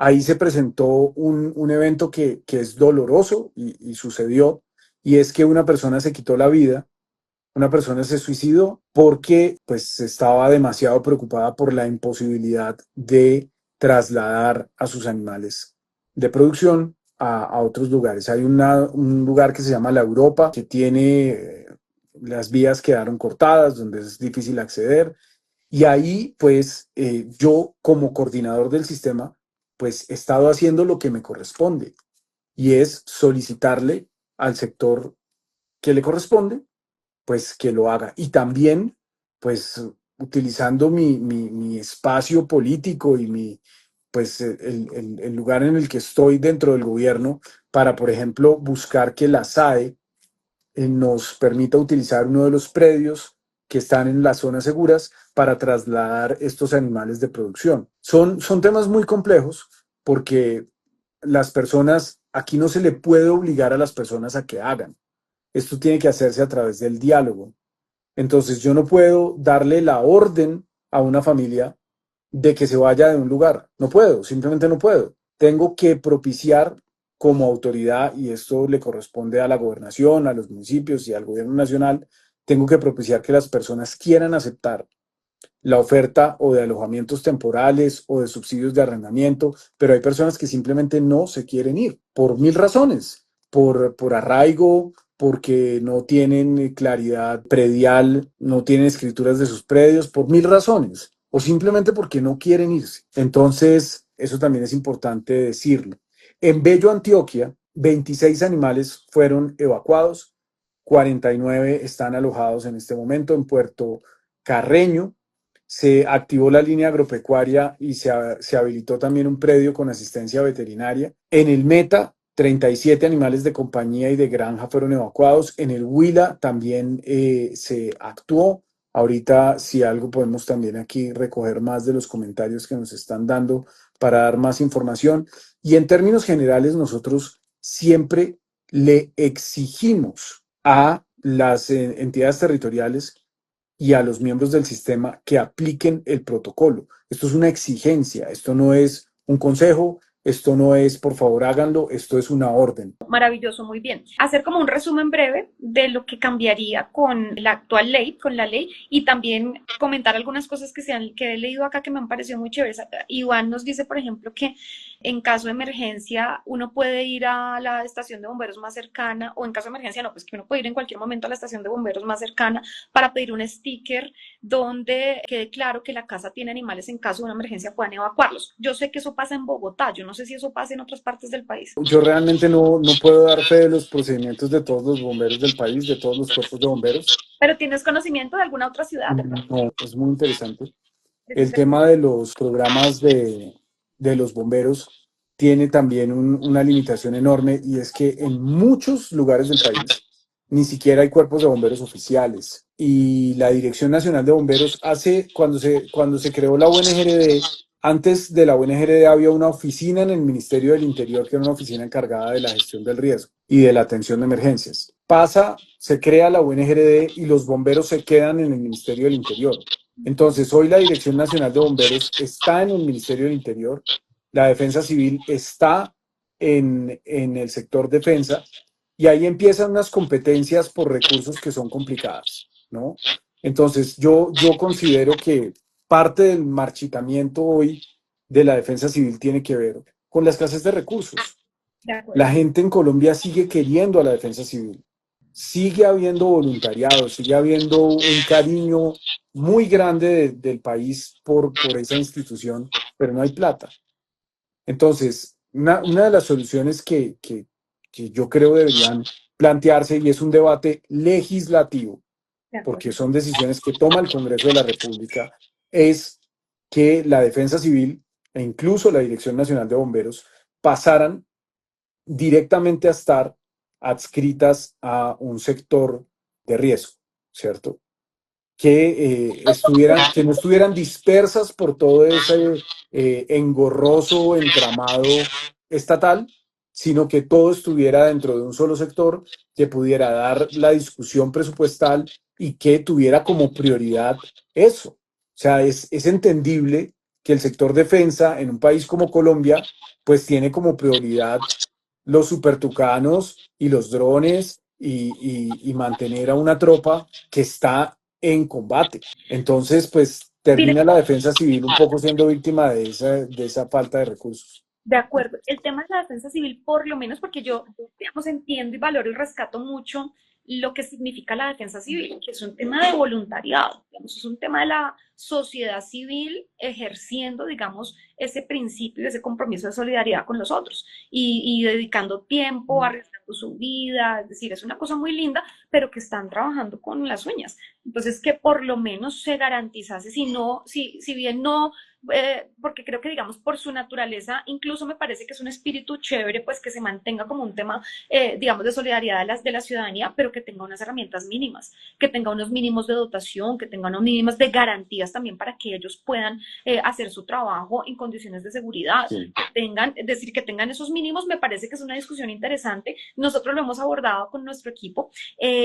ahí se presentó un evento que es doloroso y sucedió, y es que una persona se quitó la vida, una persona se suicidó porque pues estaba demasiado preocupada por la imposibilidad de trasladar a sus animales de producción a otros lugares. Hay un lugar que se llama La Europa, que tiene, las vías quedaron cortadas, donde es difícil acceder. Y ahí, pues, yo como coordinador del sistema, pues he estado haciendo lo que me corresponde y es solicitarle al sector que le corresponde pues que lo haga. Y también, pues, utilizando mi espacio político y pues, el lugar en el que estoy dentro del gobierno para, por ejemplo, buscar que la SAE nos permita utilizar uno de los predios que están en las zonas seguras para trasladar estos animales de producción. Son temas muy complejos porque las personas, aquí no se le puede obligar a las personas a que hagan. Esto tiene que hacerse a través del diálogo. Entonces yo no puedo darle la orden a una familia de que se vaya de un lugar. No puedo, simplemente no puedo. Tengo que propiciar como autoridad, y esto le corresponde a la gobernación, a los municipios y al gobierno nacional, tengo que propiciar que las personas quieran aceptar la oferta o de alojamientos temporales o de subsidios de arrendamiento, pero hay personas que simplemente no se quieren ir por mil razones, por arraigo, porque no tienen claridad predial, no tienen escrituras de sus predios, por mil razones, o simplemente porque no quieren irse. Entonces, eso también es importante decirlo. En Bello, Antioquia, 26 animales fueron evacuados, 49 están alojados en este momento en Puerto Carreño. Se activó la línea agropecuaria y se habilitó también un predio con asistencia veterinaria. En el Meta, 37 animales de compañía y de granja fueron evacuados. En el Huila también se actuó. Ahorita, si algo, podemos también aquí recoger más de los comentarios que nos están dando para dar más información. Y en términos generales, nosotros siempre le exigimos a las entidades territoriales y a los miembros del sistema que apliquen el protocolo. Esto es una exigencia, esto no es un consejo, esto no es por favor háganlo, esto es una orden. Maravilloso, muy bien. Hacer como un resumen breve de lo que cambiaría con la actual ley, con la ley, y también comentar algunas cosas que he leído acá que me han parecido muy chéveres. Iván nos dice, por ejemplo, que en caso de emergencia uno puede ir a la estación de bomberos más cercana, o en caso de emergencia no, pues que uno puede ir en cualquier momento a la estación de bomberos más cercana para pedir un sticker donde quede claro que la casa tiene animales en caso de una emergencia puedan evacuarlos. Yo sé que eso pasa en Bogotá, yo no sé si eso pasa en otras partes del país. Yo realmente no puedo dar fe de los procedimientos de todos los bomberos del país, de todos los cuerpos de bomberos. ¿Pero tienes conocimiento de alguna otra ciudad de pronto? No, es muy interesante. Es El interesante. tema de los programas de los bomberos tiene también una limitación enorme y es que en muchos lugares del país ni siquiera hay cuerpos de bomberos oficiales. Y la Dirección Nacional de Bomberos cuando se creó la UNGRD, antes de la UNGRD había una oficina en el Ministerio del Interior que era una oficina encargada de la gestión del riesgo y de la atención de emergencias. Se crea la UNGRD y los bomberos se quedan en el Ministerio del Interior. Entonces, hoy la Dirección Nacional de Bomberos está en el Ministerio del Interior, la Defensa Civil está en el sector defensa y ahí empiezan unas competencias por recursos que son complicadas, ¿no? Entonces, yo considero que parte del marchitamiento hoy de la Defensa Civil tiene que ver con la escasez de recursos. De La acuerdo. gente en Colombia sigue queriendo a la Defensa Civil, sigue habiendo voluntariado, sigue habiendo un cariño muy grande del país por esa institución, pero no hay plata. Entonces, una de las soluciones que yo creo deberían plantearse, y es un debate legislativo, De porque acuerdo. son decisiones que toma el Congreso de la República, es que la Defensa Civil e incluso la Dirección Nacional de Bomberos pasaran directamente a estar adscritas a un sector de riesgo, ¿cierto? Que no estuvieran dispersas por todo ese engorroso entramado estatal, sino que todo estuviera dentro de un solo sector que pudiera dar la discusión presupuestal y que tuviera como prioridad eso. O sea, es entendible que el sector defensa en un país como Colombia, pues tiene como prioridad los supertucanos y los drones y mantener a una tropa que está en combate. Entonces, pues Mire, termina la defensa civil un poco siendo víctima de esa falta de recursos. de acuerdo. El tema de la defensa civil, por lo menos porque yo, digamos, entiendo y valoro y rescato mucho lo que significa la defensa civil, que es un tema de voluntariado, digamos, es un tema de la sociedad civil ejerciendo, digamos, ese principio, ese compromiso de solidaridad con los otros y dedicando tiempo, arriesgando su vida, es decir, es una cosa muy linda, pero que están trabajando con las uñas. Entonces, que por lo menos se garantizase, si no, si bien no porque creo que, digamos, por su naturaleza, incluso me parece que es un espíritu chévere, pues que se mantenga como un tema, digamos, de solidaridad de la ciudadanía, pero que tenga unas herramientas mínimas, que tenga unos mínimos de dotación, que tenga unos mínimos de garantías también para que ellos puedan hacer su trabajo en condiciones de seguridad, Sí. que tengan, es decir, que tengan esos mínimos, me parece que es una discusión interesante. Nosotros lo hemos abordado con nuestro equipo,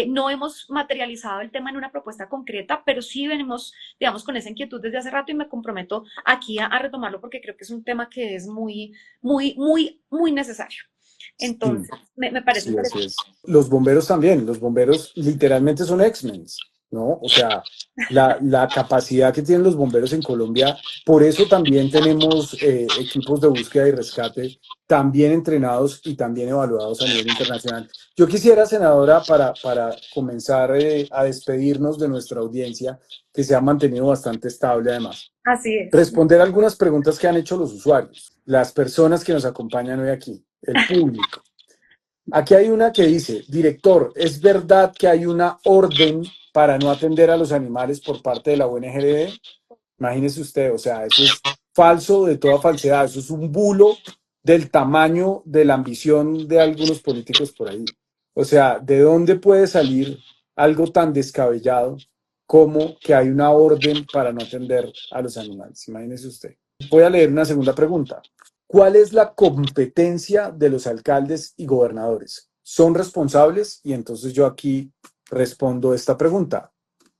no hemos materializado el tema en una propuesta concreta, pero sí venimos, digamos, con esa inquietud desde hace rato y me comprometo aquí a retomarlo porque creo que es un tema que es muy necesario. Sí. Entonces, me parece Sí, así interesante. es. Los bomberos también, los bomberos literalmente son X-Men, ¿no? O sea, la capacidad que tienen los bomberos en Colombia, por eso también tenemos equipos de búsqueda y rescate también entrenados y también evaluados a nivel internacional. Yo quisiera, senadora, para comenzar a despedirnos de nuestra audiencia, que se ha mantenido bastante estable además, Así es. responder algunas preguntas que han hecho los usuarios, las personas que nos acompañan hoy aquí, el público. Aquí hay una que dice, director, ¿es verdad que hay una orden para no atender a los animales por parte de la UNGRD? Imagínese usted, o sea, eso es falso de toda falsedad, eso es un bulo del tamaño de la ambición de algunos políticos por ahí. O sea, ¿de dónde puede salir algo tan descabellado como que hay una orden para no atender a los animales? Imagínese usted. Voy a leer una segunda pregunta. ¿Cuál es la competencia de los alcaldes y gobernadores? ¿Son responsables? Y entonces yo aquí respondo esta pregunta.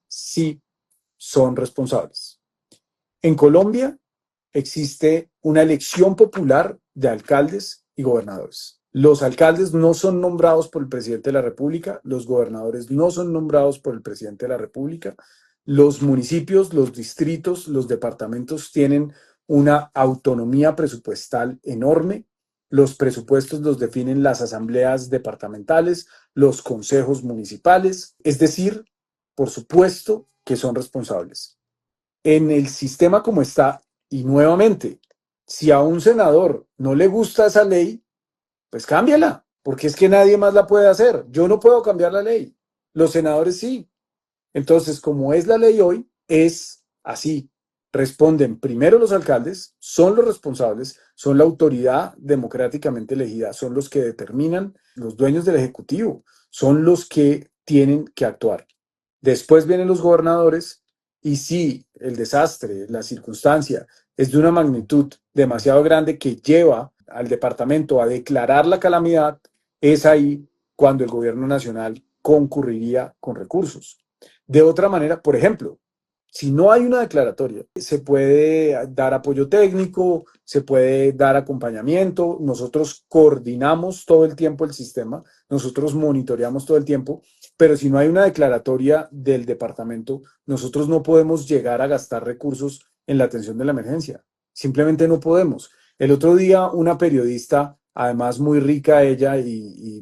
Sí, son responsables. En Colombia existe una elección popular de alcaldes y gobernadores. Los alcaldes no son nombrados por el presidente de la República, los gobernadores no son nombrados por el presidente de la República, los municipios, los distritos, los departamentos tienen una autonomía presupuestal enorme. Los presupuestos los definen las asambleas departamentales, los consejos municipales, es decir, por supuesto que son responsables. En el sistema como está, y nuevamente, si a un senador no le gusta esa ley, pues cámbiala, porque es que nadie más la puede hacer. Yo no puedo cambiar la ley, los senadores sí. Entonces, como es la ley hoy, es así. Responden primero los alcaldes, son los responsables, son la autoridad democráticamente elegida, son los que determinan, los dueños del Ejecutivo, son los que tienen que actuar. Después vienen los gobernadores y si el desastre, la circunstancia es de una magnitud demasiado grande que lleva al departamento a declarar la calamidad, es ahí cuando el gobierno nacional concurriría con recursos. De otra manera, por ejemplo, si no hay una declaratoria, se puede dar apoyo técnico, se puede dar acompañamiento, nosotros coordinamos todo el tiempo el sistema, nosotros monitoreamos todo el tiempo, pero si no hay una declaratoria del departamento, nosotros no podemos llegar a gastar recursos en la atención de la emergencia. Simplemente no podemos. El otro día una periodista, además muy rica ella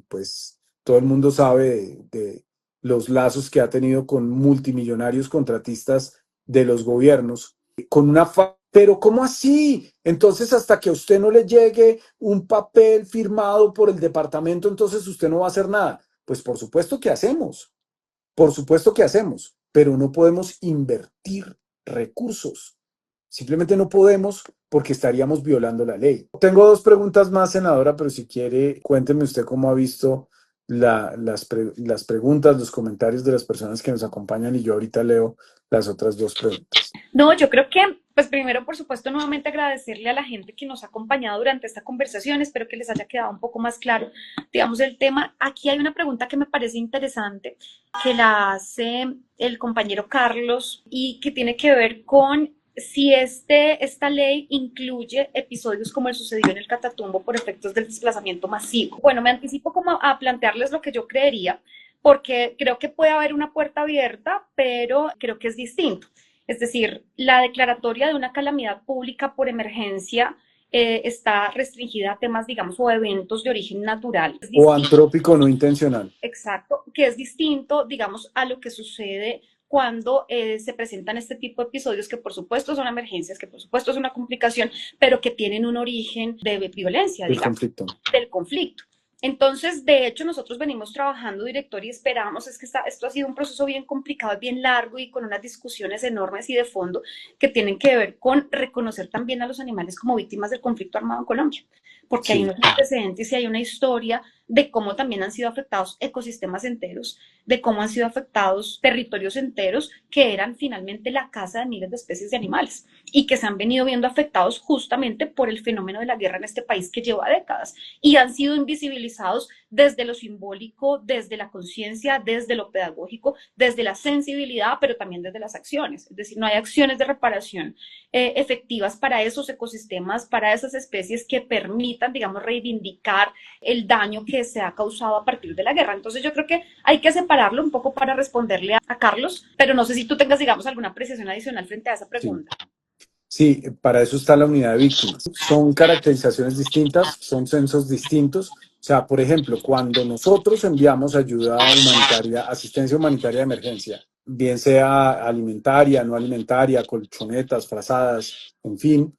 pues todo el mundo sabe de los lazos que ha tenido con multimillonarios contratistas de los gobiernos, con una pero ¿cómo así? Entonces, hasta que a usted no le llegue un papel firmado por el departamento, entonces usted no va a hacer nada. Pues por supuesto que hacemos, pero no podemos invertir recursos. Simplemente no podemos porque estaríamos violando la ley. Tengo dos preguntas más, senadora, pero si quiere, cuénteme usted cómo ha visto las preguntas, los comentarios de las personas que nos acompañan y yo ahorita leo las otras dos preguntas. No, yo creo que, pues primero, por supuesto, nuevamente agradecerle a la gente que nos ha acompañado durante esta conversación. Espero que les haya quedado un poco más claro, digamos, el tema. Aquí hay una pregunta que me parece interesante, que la hace el compañero Carlos y que tiene que ver con si esta ley incluye episodios como el sucedido en el Catatumbo por efectos del desplazamiento masivo. Bueno, me anticipo como a plantearles lo que yo creería, porque creo que puede haber una puerta abierta, pero creo que es distinto. Es decir, la declaratoria de una calamidad pública por emergencia está restringida a temas, digamos, o eventos de origen natural. Es O distinto, antrópico no intencional. exacto, que es distinto, digamos, a lo que sucede cuando se presentan este tipo de episodios que por supuesto son emergencias, que por supuesto es una complicación, pero que tienen un origen de violencia, Del digamos, conflicto. del conflicto. Entonces, de hecho, nosotros venimos trabajando, director, y esperamos, es que esto ha sido un proceso bien complicado, bien largo y con unas discusiones enormes y de fondo que tienen que ver con reconocer también a los animales como víctimas del conflicto armado en Colombia, porque hay Sí. unos antecedentes y hay una historia de cómo también han sido afectados ecosistemas enteros, de cómo han sido afectados territorios enteros que eran finalmente la casa de miles de especies de animales y que se han venido viendo afectados justamente por el fenómeno de la guerra en este país que lleva décadas y han sido invisibilizados desde lo simbólico, desde la conciencia, desde lo pedagógico, desde la sensibilidad, pero también desde las acciones. Es decir, no hay acciones de reparación efectivas para esos ecosistemas, para esas especies que permitan, digamos, reivindicar el daño que se ha causado a partir de la guerra. Entonces yo creo que hay que separarlo un poco para responderle a Carlos, pero no sé si tú tengas, digamos, alguna apreciación adicional frente a esa Sí. pregunta. Sí, para eso está la unidad de víctimas. Son caracterizaciones distintas, son censos distintos. O sea, por ejemplo, cuando nosotros enviamos ayuda humanitaria, asistencia humanitaria de emergencia, bien sea alimentaria, no alimentaria, colchonetas, frazadas, en fin,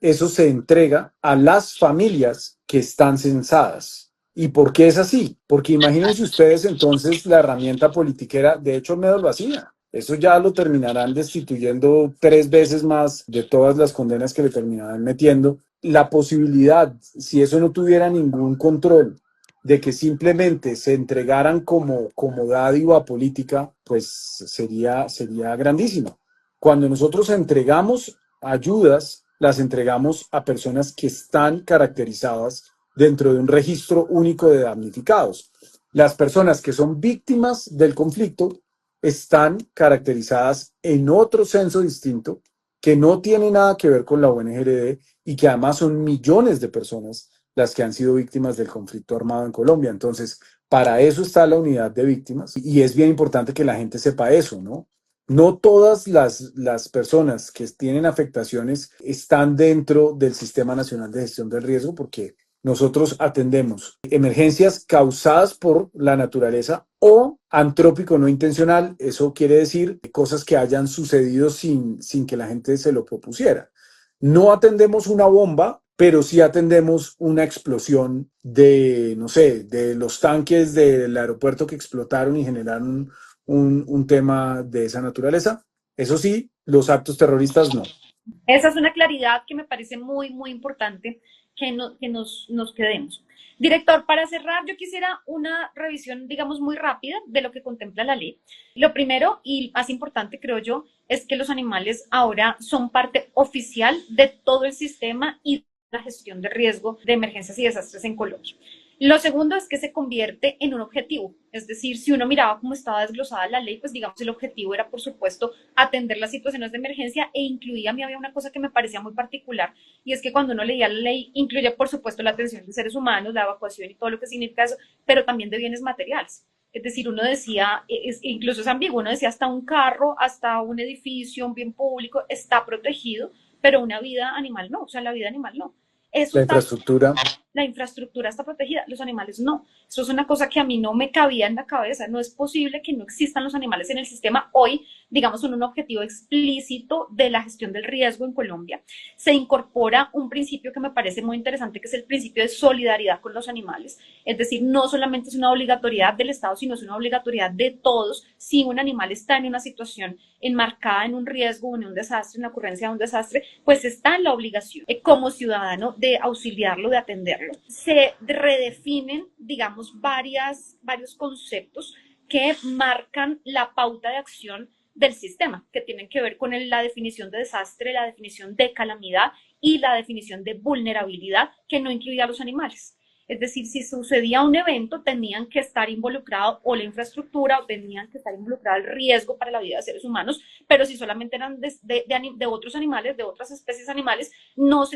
eso se entrega a las familias que están censadas. ¿Y por qué es así? Porque imagínense ustedes entonces la herramienta politiquera, de hecho Olmedo lo hacía. Eso ya lo terminarán destituyendo 3 veces más de todas las condenas que le terminarán metiendo. La posibilidad, si eso no tuviera ningún control, de que simplemente se entregaran como dádiva política, pues sería grandísimo. Cuando nosotros entregamos ayudas, las entregamos a personas que están caracterizadas dentro de un registro único de damnificados. Las personas que son víctimas del conflicto están caracterizadas en otro censo distinto que no tiene nada que ver con la UNGRD y que además son millones de personas las que han sido víctimas del conflicto armado en Colombia. Entonces, para eso está la unidad de víctimas y es bien importante que la gente sepa eso, ¿no? No todas las personas que tienen afectaciones están dentro del Sistema Nacional de Gestión del Riesgo porque nosotros atendemos emergencias causadas por la naturaleza o antrópico no intencional. Eso quiere decir cosas que hayan sucedido sin que la gente se lo propusiera. No atendemos una bomba, pero sí atendemos una explosión de, no sé, de los tanques del aeropuerto que explotaron y generaron un tema de esa naturaleza. Eso sí, los actos terroristas no. Esa es una claridad que me parece muy, muy importante que, nos quedemos. Director, para cerrar, yo quisiera una revisión, digamos, muy rápida de lo que contempla la ley. Lo primero y más importante, creo yo, es que los animales ahora son parte oficial de todo el sistema y la gestión de riesgo de emergencias y desastres en Colombia. Lo segundo es que se convierte en un objetivo, es decir, si uno miraba cómo estaba desglosada la ley, pues digamos el objetivo era, por supuesto, atender las situaciones de emergencia e incluía, a mí había una cosa que me parecía muy particular, y es que cuando uno leía la ley, incluye, por supuesto, la atención de seres humanos, la evacuación y todo lo que significa eso, pero también de bienes materiales. Es decir, uno decía, incluso es ambiguo, uno decía hasta un carro, hasta un edificio, un bien público está protegido, pero una vida animal no, o sea, la vida animal no. Eso La está, infraestructura. la infraestructura está protegida, los animales no. Eso es una cosa que a mí no me cabía en la cabeza. No es posible que no existan los animales en el sistema. Hoy, digamos, son un objetivo explícito de la gestión del riesgo en Colombia. Se incorpora un principio que me parece muy interesante, que es el principio de solidaridad con los animales. Es decir, no solamente es una obligatoriedad del Estado, sino es una obligatoriedad de todos. Si un animal está en una situación enmarcada en un riesgo, en un desastre, en la ocurrencia de un desastre, pues está en la obligación como ciudadano de auxiliarlo, de atenderlo. Se redefinen, digamos, varios conceptos que marcan la pauta de acción del sistema, que tienen que ver con la definición de desastre, la definición de calamidad y la definición de vulnerabilidad, que no incluye a los animales. Es decir, si sucedía un evento, tenían que estar involucrado o la infraestructura o tenían que estar involucrado el riesgo para la vida de seres humanos, pero si solamente eran de otros animales, de otras especies animales, no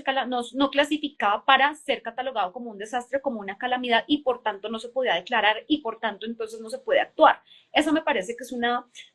clasificaba para ser catalogado como un desastre, como una calamidad y por tanto no se podía declarar y por tanto entonces no se puede actuar. Eso me parece que es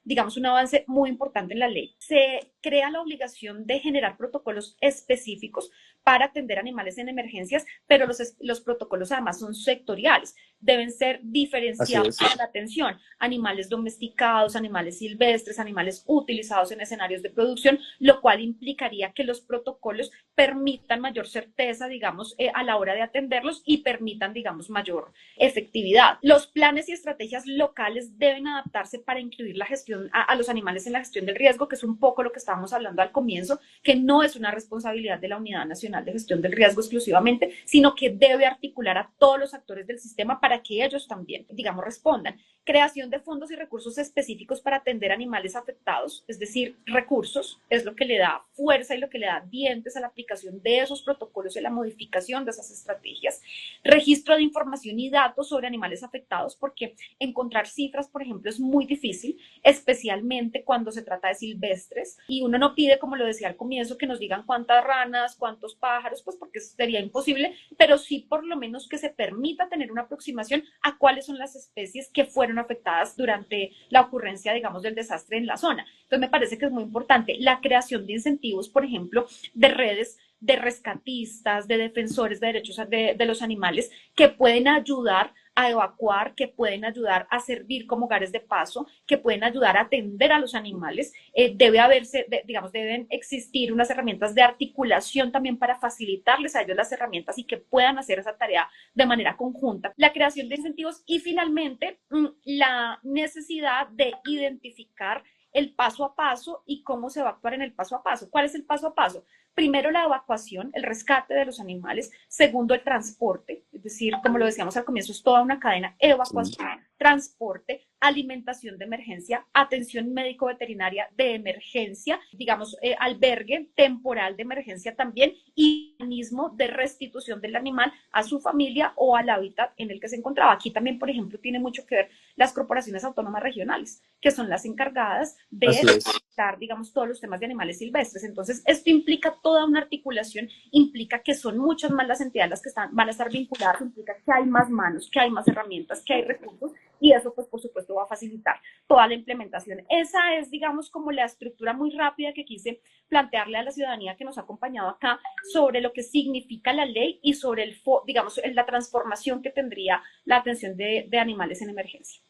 digamos, un avance muy importante en la ley. Se crea la obligación de generar protocolos específicos para atender animales en emergencias, pero los protocolos además son sectoriales, deben ser Así diferenciados es. para la atención, animales domesticados, animales silvestres, animales utilizados en escenarios de producción, lo cual implicaría que los protocolos permitan mayor certeza, digamos, a la hora de atenderlos y permitan, digamos, mayor efectividad. Los planes y estrategias locales deben adaptarse para incluir la gestión a los animales en la gestión del riesgo, que es un poco lo que estábamos hablando al comienzo, que no es una responsabilidad de la Unidad Nacional de Gestión del Riesgo exclusivamente, sino que debe articular a todos los actores del sistema para que ellos también, digamos, respondan. Creación de fondos y recursos específicos para atender animales afectados, es decir, recursos, es lo que le da fuerza y lo que le da dientes a la aplicación de esos protocolos y a la modificación de esas estrategias. Registro de información y datos sobre animales afectados, porque encontrar cifras, por ejemplo, es muy difícil, especialmente cuando se trata de silvestres, y uno no pide, como lo decía al comienzo, que nos digan cuántas ranas, cuántos pájaros, pues porque sería imposible, pero sí por lo menos que se permita tener una aproximación a cuáles son las especies que fueron afectadas durante la ocurrencia, digamos, del desastre en la zona. Entonces me parece que es muy importante la creación de incentivos, por ejemplo, de redes de rescatistas, de defensores de derechos de los animales que pueden ayudar a evacuar, que pueden ayudar a servir como hogares de paso, que pueden ayudar a atender a los animales. Digamos, deben existir unas herramientas de articulación también para facilitarles a ellos las herramientas y que puedan hacer esa tarea de manera conjunta. La creación de incentivos y finalmente la necesidad de identificar el paso a paso y cómo se va a actuar en el paso a paso. ¿Cuál es el paso a paso? Primero, la evacuación, el rescate de los animales. Segundo, el transporte, es decir, como lo decíamos al comienzo, es toda una cadena: Sí. evacuación, transporte, alimentación de emergencia, atención médico-veterinaria de emergencia, digamos, albergue temporal de emergencia también, y mecanismo de restitución del animal a su familia o al hábitat en el que se encontraba. Aquí también, por ejemplo, tiene mucho que ver las corporaciones autónomas regionales, que son las encargadas de Así es. tratar, digamos, todos los temas de animales silvestres. Entonces, esto implica toda una articulación, implica que son muchas más las entidades las que van a estar vinculadas, implica que hay más manos, que hay más herramientas, que hay recursos, y eso, pues, por supuesto, va a facilitar toda la implementación. Esa es, digamos, como la estructura muy rápida que quise plantearle a la ciudadanía que nos ha acompañado acá sobre lo que significa la ley y sobre, digamos, la transformación que tendría la atención de animales en emergencia.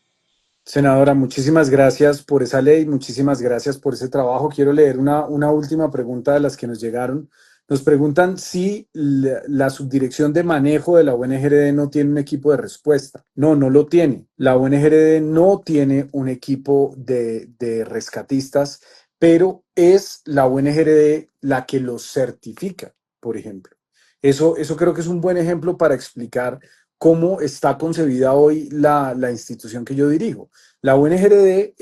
Senadora, muchísimas gracias por esa ley, muchísimas gracias por ese trabajo. Quiero leer una última pregunta de las que nos llegaron. Nos preguntan si la subdirección de manejo de la UNGRD no tiene un equipo de respuesta. No, no lo tiene. La UNGRD no tiene un equipo de rescatistas, pero es la UNGRD la que los certifica, por ejemplo. Eso creo que es un buen ejemplo para explicar cómo está concebida hoy la institución que yo dirijo. La UNGRD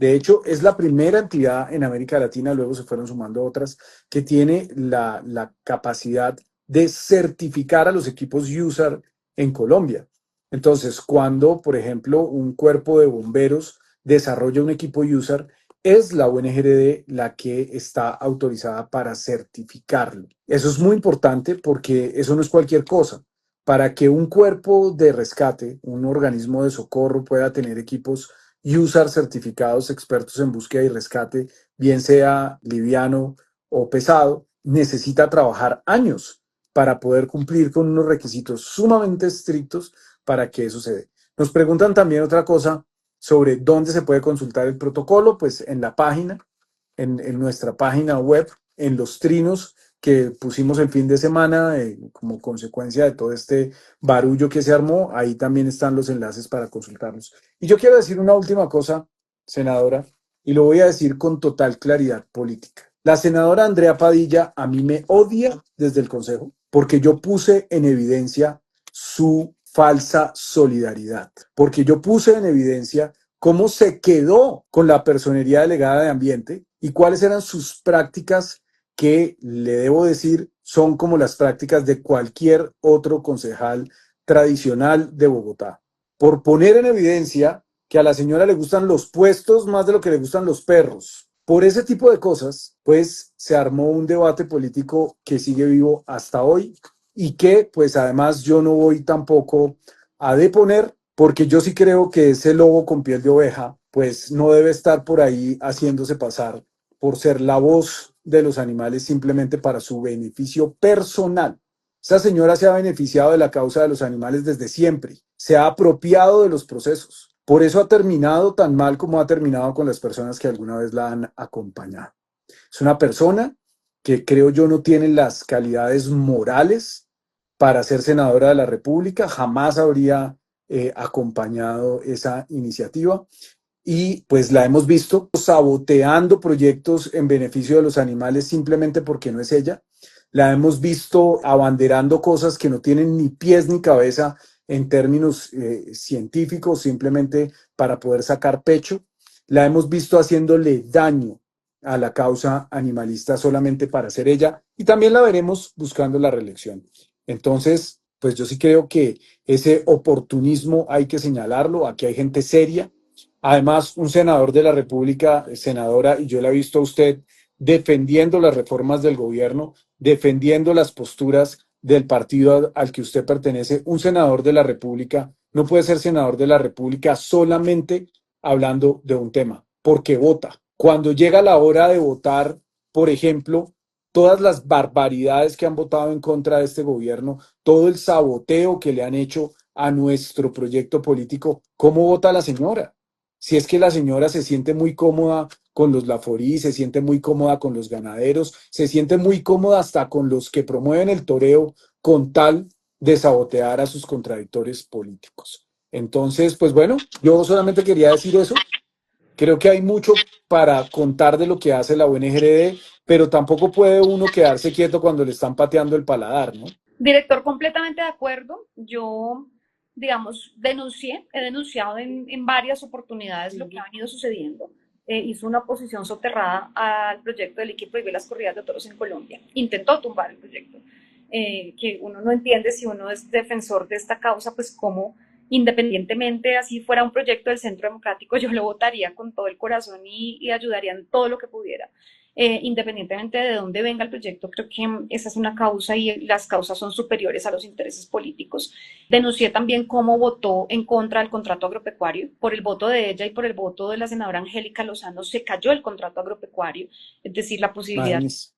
de hecho, es la primera entidad en América Latina, luego se fueron sumando otras, que tiene la capacidad de certificar a los equipos user en Colombia. Entonces, cuando, por ejemplo, un cuerpo de bomberos desarrolla un equipo user, es la UNGRD la que está autorizada para certificarlo. Eso es muy importante porque eso no es cualquier cosa. Para que un cuerpo de rescate, un organismo de socorro pueda tener equipos USAR certificados, expertos en búsqueda y rescate, bien sea liviano o pesado, necesita trabajar años para poder cumplir con unos requisitos sumamente estrictos para que eso se dé. Nos preguntan también otra cosa sobre dónde se puede consultar el protocolo, pues en la página, en nuestra página web, en los trinos que pusimos el fin de semana como consecuencia de todo este barullo que se armó, ahí también están los enlaces para consultarlos. Y yo quiero decir una última cosa, senadora, y lo voy a decir con total claridad política. La senadora Andrea Padilla a mí me odia desde el Consejo porque yo puse en evidencia su falsa solidaridad, porque yo puse en evidencia cómo se quedó con la personería delegada de ambiente y cuáles eran sus prácticas que, le debo decir, son como las prácticas de cualquier otro concejal tradicional de Bogotá. Por poner en evidencia que a la señora le gustan los puestos más de lo que le gustan los perros. Por ese tipo de cosas, pues se armó un debate político que sigue vivo hasta hoy y que, pues además yo no voy tampoco a deponer, porque yo sí creo que ese lobo con piel de oveja, pues no debe estar por ahí haciéndose pasar por ser la voz de los animales simplemente para su beneficio personal. Esa señora se ha beneficiado de la causa de los animales desde siempre, se ha apropiado de los procesos. Por eso ha terminado tan mal como ha terminado con las personas que alguna vez la han acompañado. Es una persona que creo yo no tiene las calidades morales para ser senadora de la República, jamás habría acompañado esa iniciativa y pues la hemos visto saboteando proyectos en beneficio de los animales simplemente porque no es ella. La hemos visto abanderando cosas que no tienen ni pies ni cabeza en términos científicos, simplemente para poder sacar pecho. La hemos visto haciéndole daño a la causa animalista solamente para ser ella y también la veremos buscando la reelección. Entonces, pues yo sí creo que ese oportunismo hay que señalarlo. Aquí hay gente seria. Además, un senador de la República, senadora, y yo la he visto a usted defendiendo las reformas del gobierno, defendiendo las posturas del partido al que usted pertenece. Un senador de la República no puede ser senador de la República solamente hablando de un tema, porque vota. Cuando llega la hora de votar, por ejemplo, todas las barbaridades que han votado en contra de este gobierno, todo el saboteo que le han hecho a nuestro proyecto político, ¿cómo vota la señora? Si es que la señora se siente muy cómoda con los Laforí, se siente muy cómoda con los ganaderos, se siente muy cómoda hasta con los que promueven el toreo con tal de sabotear a sus contradictores políticos. Entonces, pues bueno, yo solamente quería decir eso. Creo que hay mucho para contar de lo que hace la UNGRD, pero tampoco puede uno quedarse quieto cuando le están pateando el paladar, ¿no? Director, completamente de acuerdo. Yo, digamos, he denunciado en varias oportunidades lo que ha venido sucediendo. Hizo una oposición soterrada al proyecto de ley que prohíbe las corridas de toros en Colombia. Intentó tumbar el proyecto. Que uno no entiende si uno es defensor de esta causa, pues cómo, independientemente, así fuera un proyecto del Centro Democrático, yo lo votaría con todo el corazón y ayudaría en todo lo que pudiera. Independientemente de dónde venga el proyecto, creo que esa es una causa y las causas son superiores a los intereses políticos. Denuncié también cómo votó en contra del contrato agropecuario. Por el voto de ella y por el voto de la senadora Angélica Lozano se cayó el contrato agropecuario, es decir, la posibilidad Imagínense.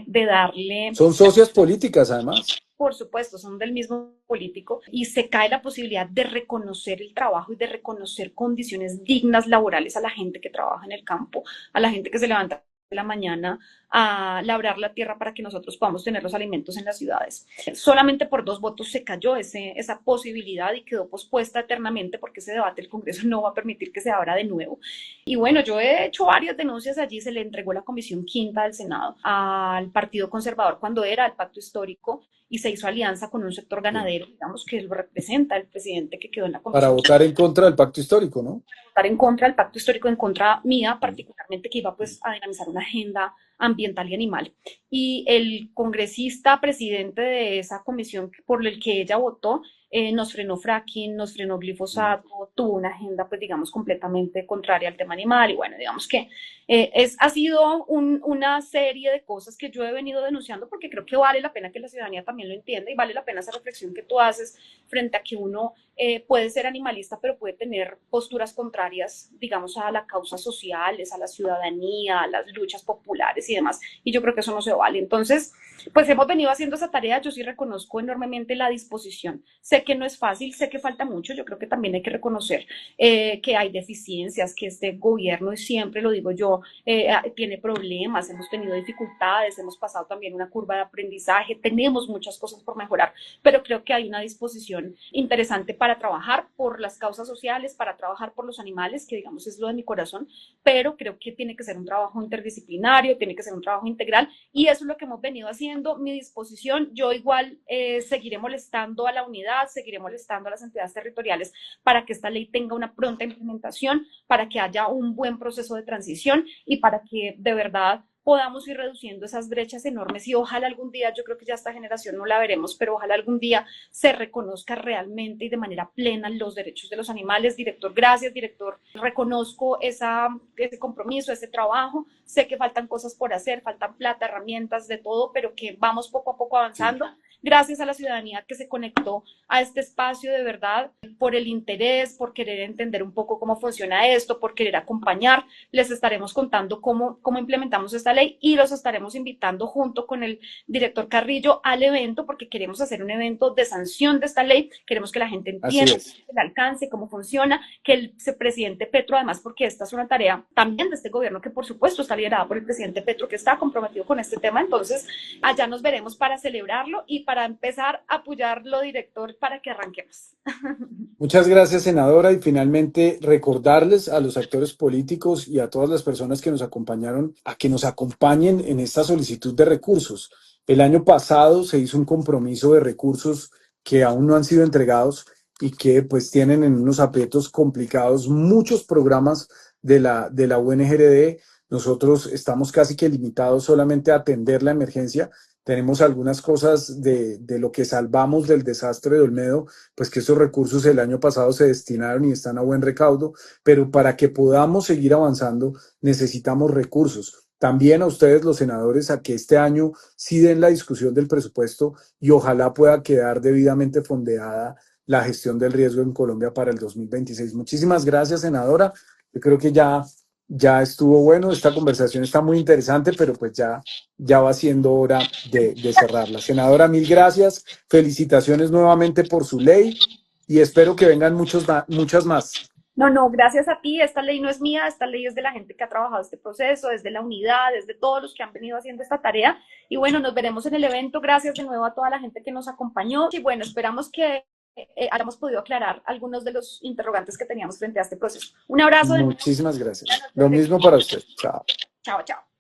de darle, Son socias políticas, además. por supuesto, son del mismo político, y se cae la posibilidad de reconocer el trabajo y de reconocer condiciones dignas laborales a la gente que trabaja en el campo, a la gente que se levanta en la mañana a labrar la tierra para que nosotros podamos tener los alimentos en las ciudades. Solamente por 2 votos se cayó esa posibilidad y quedó pospuesta eternamente porque ese debate el Congreso no va a permitir que se abra de nuevo. Y bueno, yo he hecho varias denuncias allí, se le entregó la Comisión Quinta del Senado al Partido Conservador cuando era el pacto histórico y se hizo alianza con un sector Sí. ganadero, digamos, que lo representa el presidente que quedó en la Para Comisión Quinta, votar en contra del pacto histórico, ¿no? estar en contra del pacto histórico, en contra mía particularmente, que iba pues a dinamizar una agenda ambiental y animal. Y el congresista presidente de esa comisión por el que ella votó nos frenó fracking, nos frenó glifosato, tuvo una agenda pues digamos completamente contraria al tema animal y bueno, digamos que ha sido una serie de cosas que yo he venido denunciando porque creo que vale la pena que la ciudadanía también lo entienda y vale la pena esa reflexión que tú haces frente a que uno puede ser animalista, pero puede tener posturas contrarias, digamos, a las causas sociales, a la ciudadanía, a las luchas populares y demás. Y yo creo que eso no se vale. Entonces, pues hemos venido haciendo esa tarea. Yo sí reconozco enormemente la disposición. Sé que no es fácil, sé que falta mucho. Yo creo que también hay que reconocer que hay deficiencias, que este gobierno, y siempre lo digo yo, tiene problemas, hemos tenido dificultades, hemos pasado también una curva de aprendizaje, tenemos muchas cosas por mejorar, pero creo que hay una disposición interesante para trabajar por las causas sociales, para trabajar por los animales, que digamos es lo de mi corazón, pero creo que tiene que ser un trabajo interdisciplinario, tiene que ser un trabajo integral, y eso es lo que hemos venido haciendo. Mi disposición, yo igual seguiré molestando a la unidad, seguiré molestando a las entidades territoriales para que esta ley tenga una pronta implementación, para que haya un buen proceso de transición y para que de verdad podamos ir reduciendo esas brechas enormes y ojalá algún día, yo creo que ya esta generación no la veremos, pero ojalá algún día se reconozca realmente y de manera plena los derechos de los animales. Director, gracias, director, reconozco ese compromiso, ese trabajo, sé que faltan cosas por hacer, faltan plata, herramientas, de todo, pero que vamos poco a poco avanzando. Gracias a la ciudadanía que se conectó a este espacio de verdad, por el interés, por querer entender un poco cómo funciona esto, por querer acompañar. Les estaremos contando cómo implementamos esta ley y los estaremos invitando junto con el director Carrillo al evento porque queremos hacer un evento de sanción de esta ley, queremos que la gente entienda el alcance, cómo funciona, que el presidente Petro, además, porque esta es una tarea también de este gobierno que por supuesto está liderada por el presidente Petro, que está comprometido con este tema, entonces allá nos veremos para celebrarlo y para empezar a apoyarlo, director, para que arranquemos. Muchas gracias, senadora, y finalmente recordarles a los actores políticos y a todas las personas que nos acompañaron a que nos acompañen en esta solicitud de recursos. El año pasado se hizo un compromiso de recursos que aún no han sido entregados y que pues tienen en unos aprietos complicados muchos programas de la UNGRD. Nosotros estamos casi que limitados solamente a atender la emergencia. Tenemos algunas cosas de lo que salvamos del desastre de Olmedo, pues que esos recursos el año pasado se destinaron y están a buen recaudo, pero para que podamos seguir avanzando necesitamos recursos. También a ustedes, los senadores, a que este año sí den la discusión del presupuesto y ojalá pueda quedar debidamente fondeada la gestión del riesgo en Colombia para el 2026. Muchísimas gracias, senadora. Yo creo que ya estuvo bueno, esta conversación está muy interesante, pero pues ya va siendo hora de cerrarla. Senadora, mil gracias, felicitaciones nuevamente por su ley y espero que vengan muchas más. No, gracias a ti, esta ley no es mía, esta ley es de la gente que ha trabajado este proceso, es de la unidad, es de todos los que han venido haciendo esta tarea y bueno, nos veremos en el evento, gracias de nuevo a toda la gente que nos acompañó y bueno, esperamos que hayamos podido aclarar algunos de los interrogantes que teníamos frente a este proceso. Un abrazo. Muchísimas gracias. Lo mismo para usted. Chao. Chao, chao.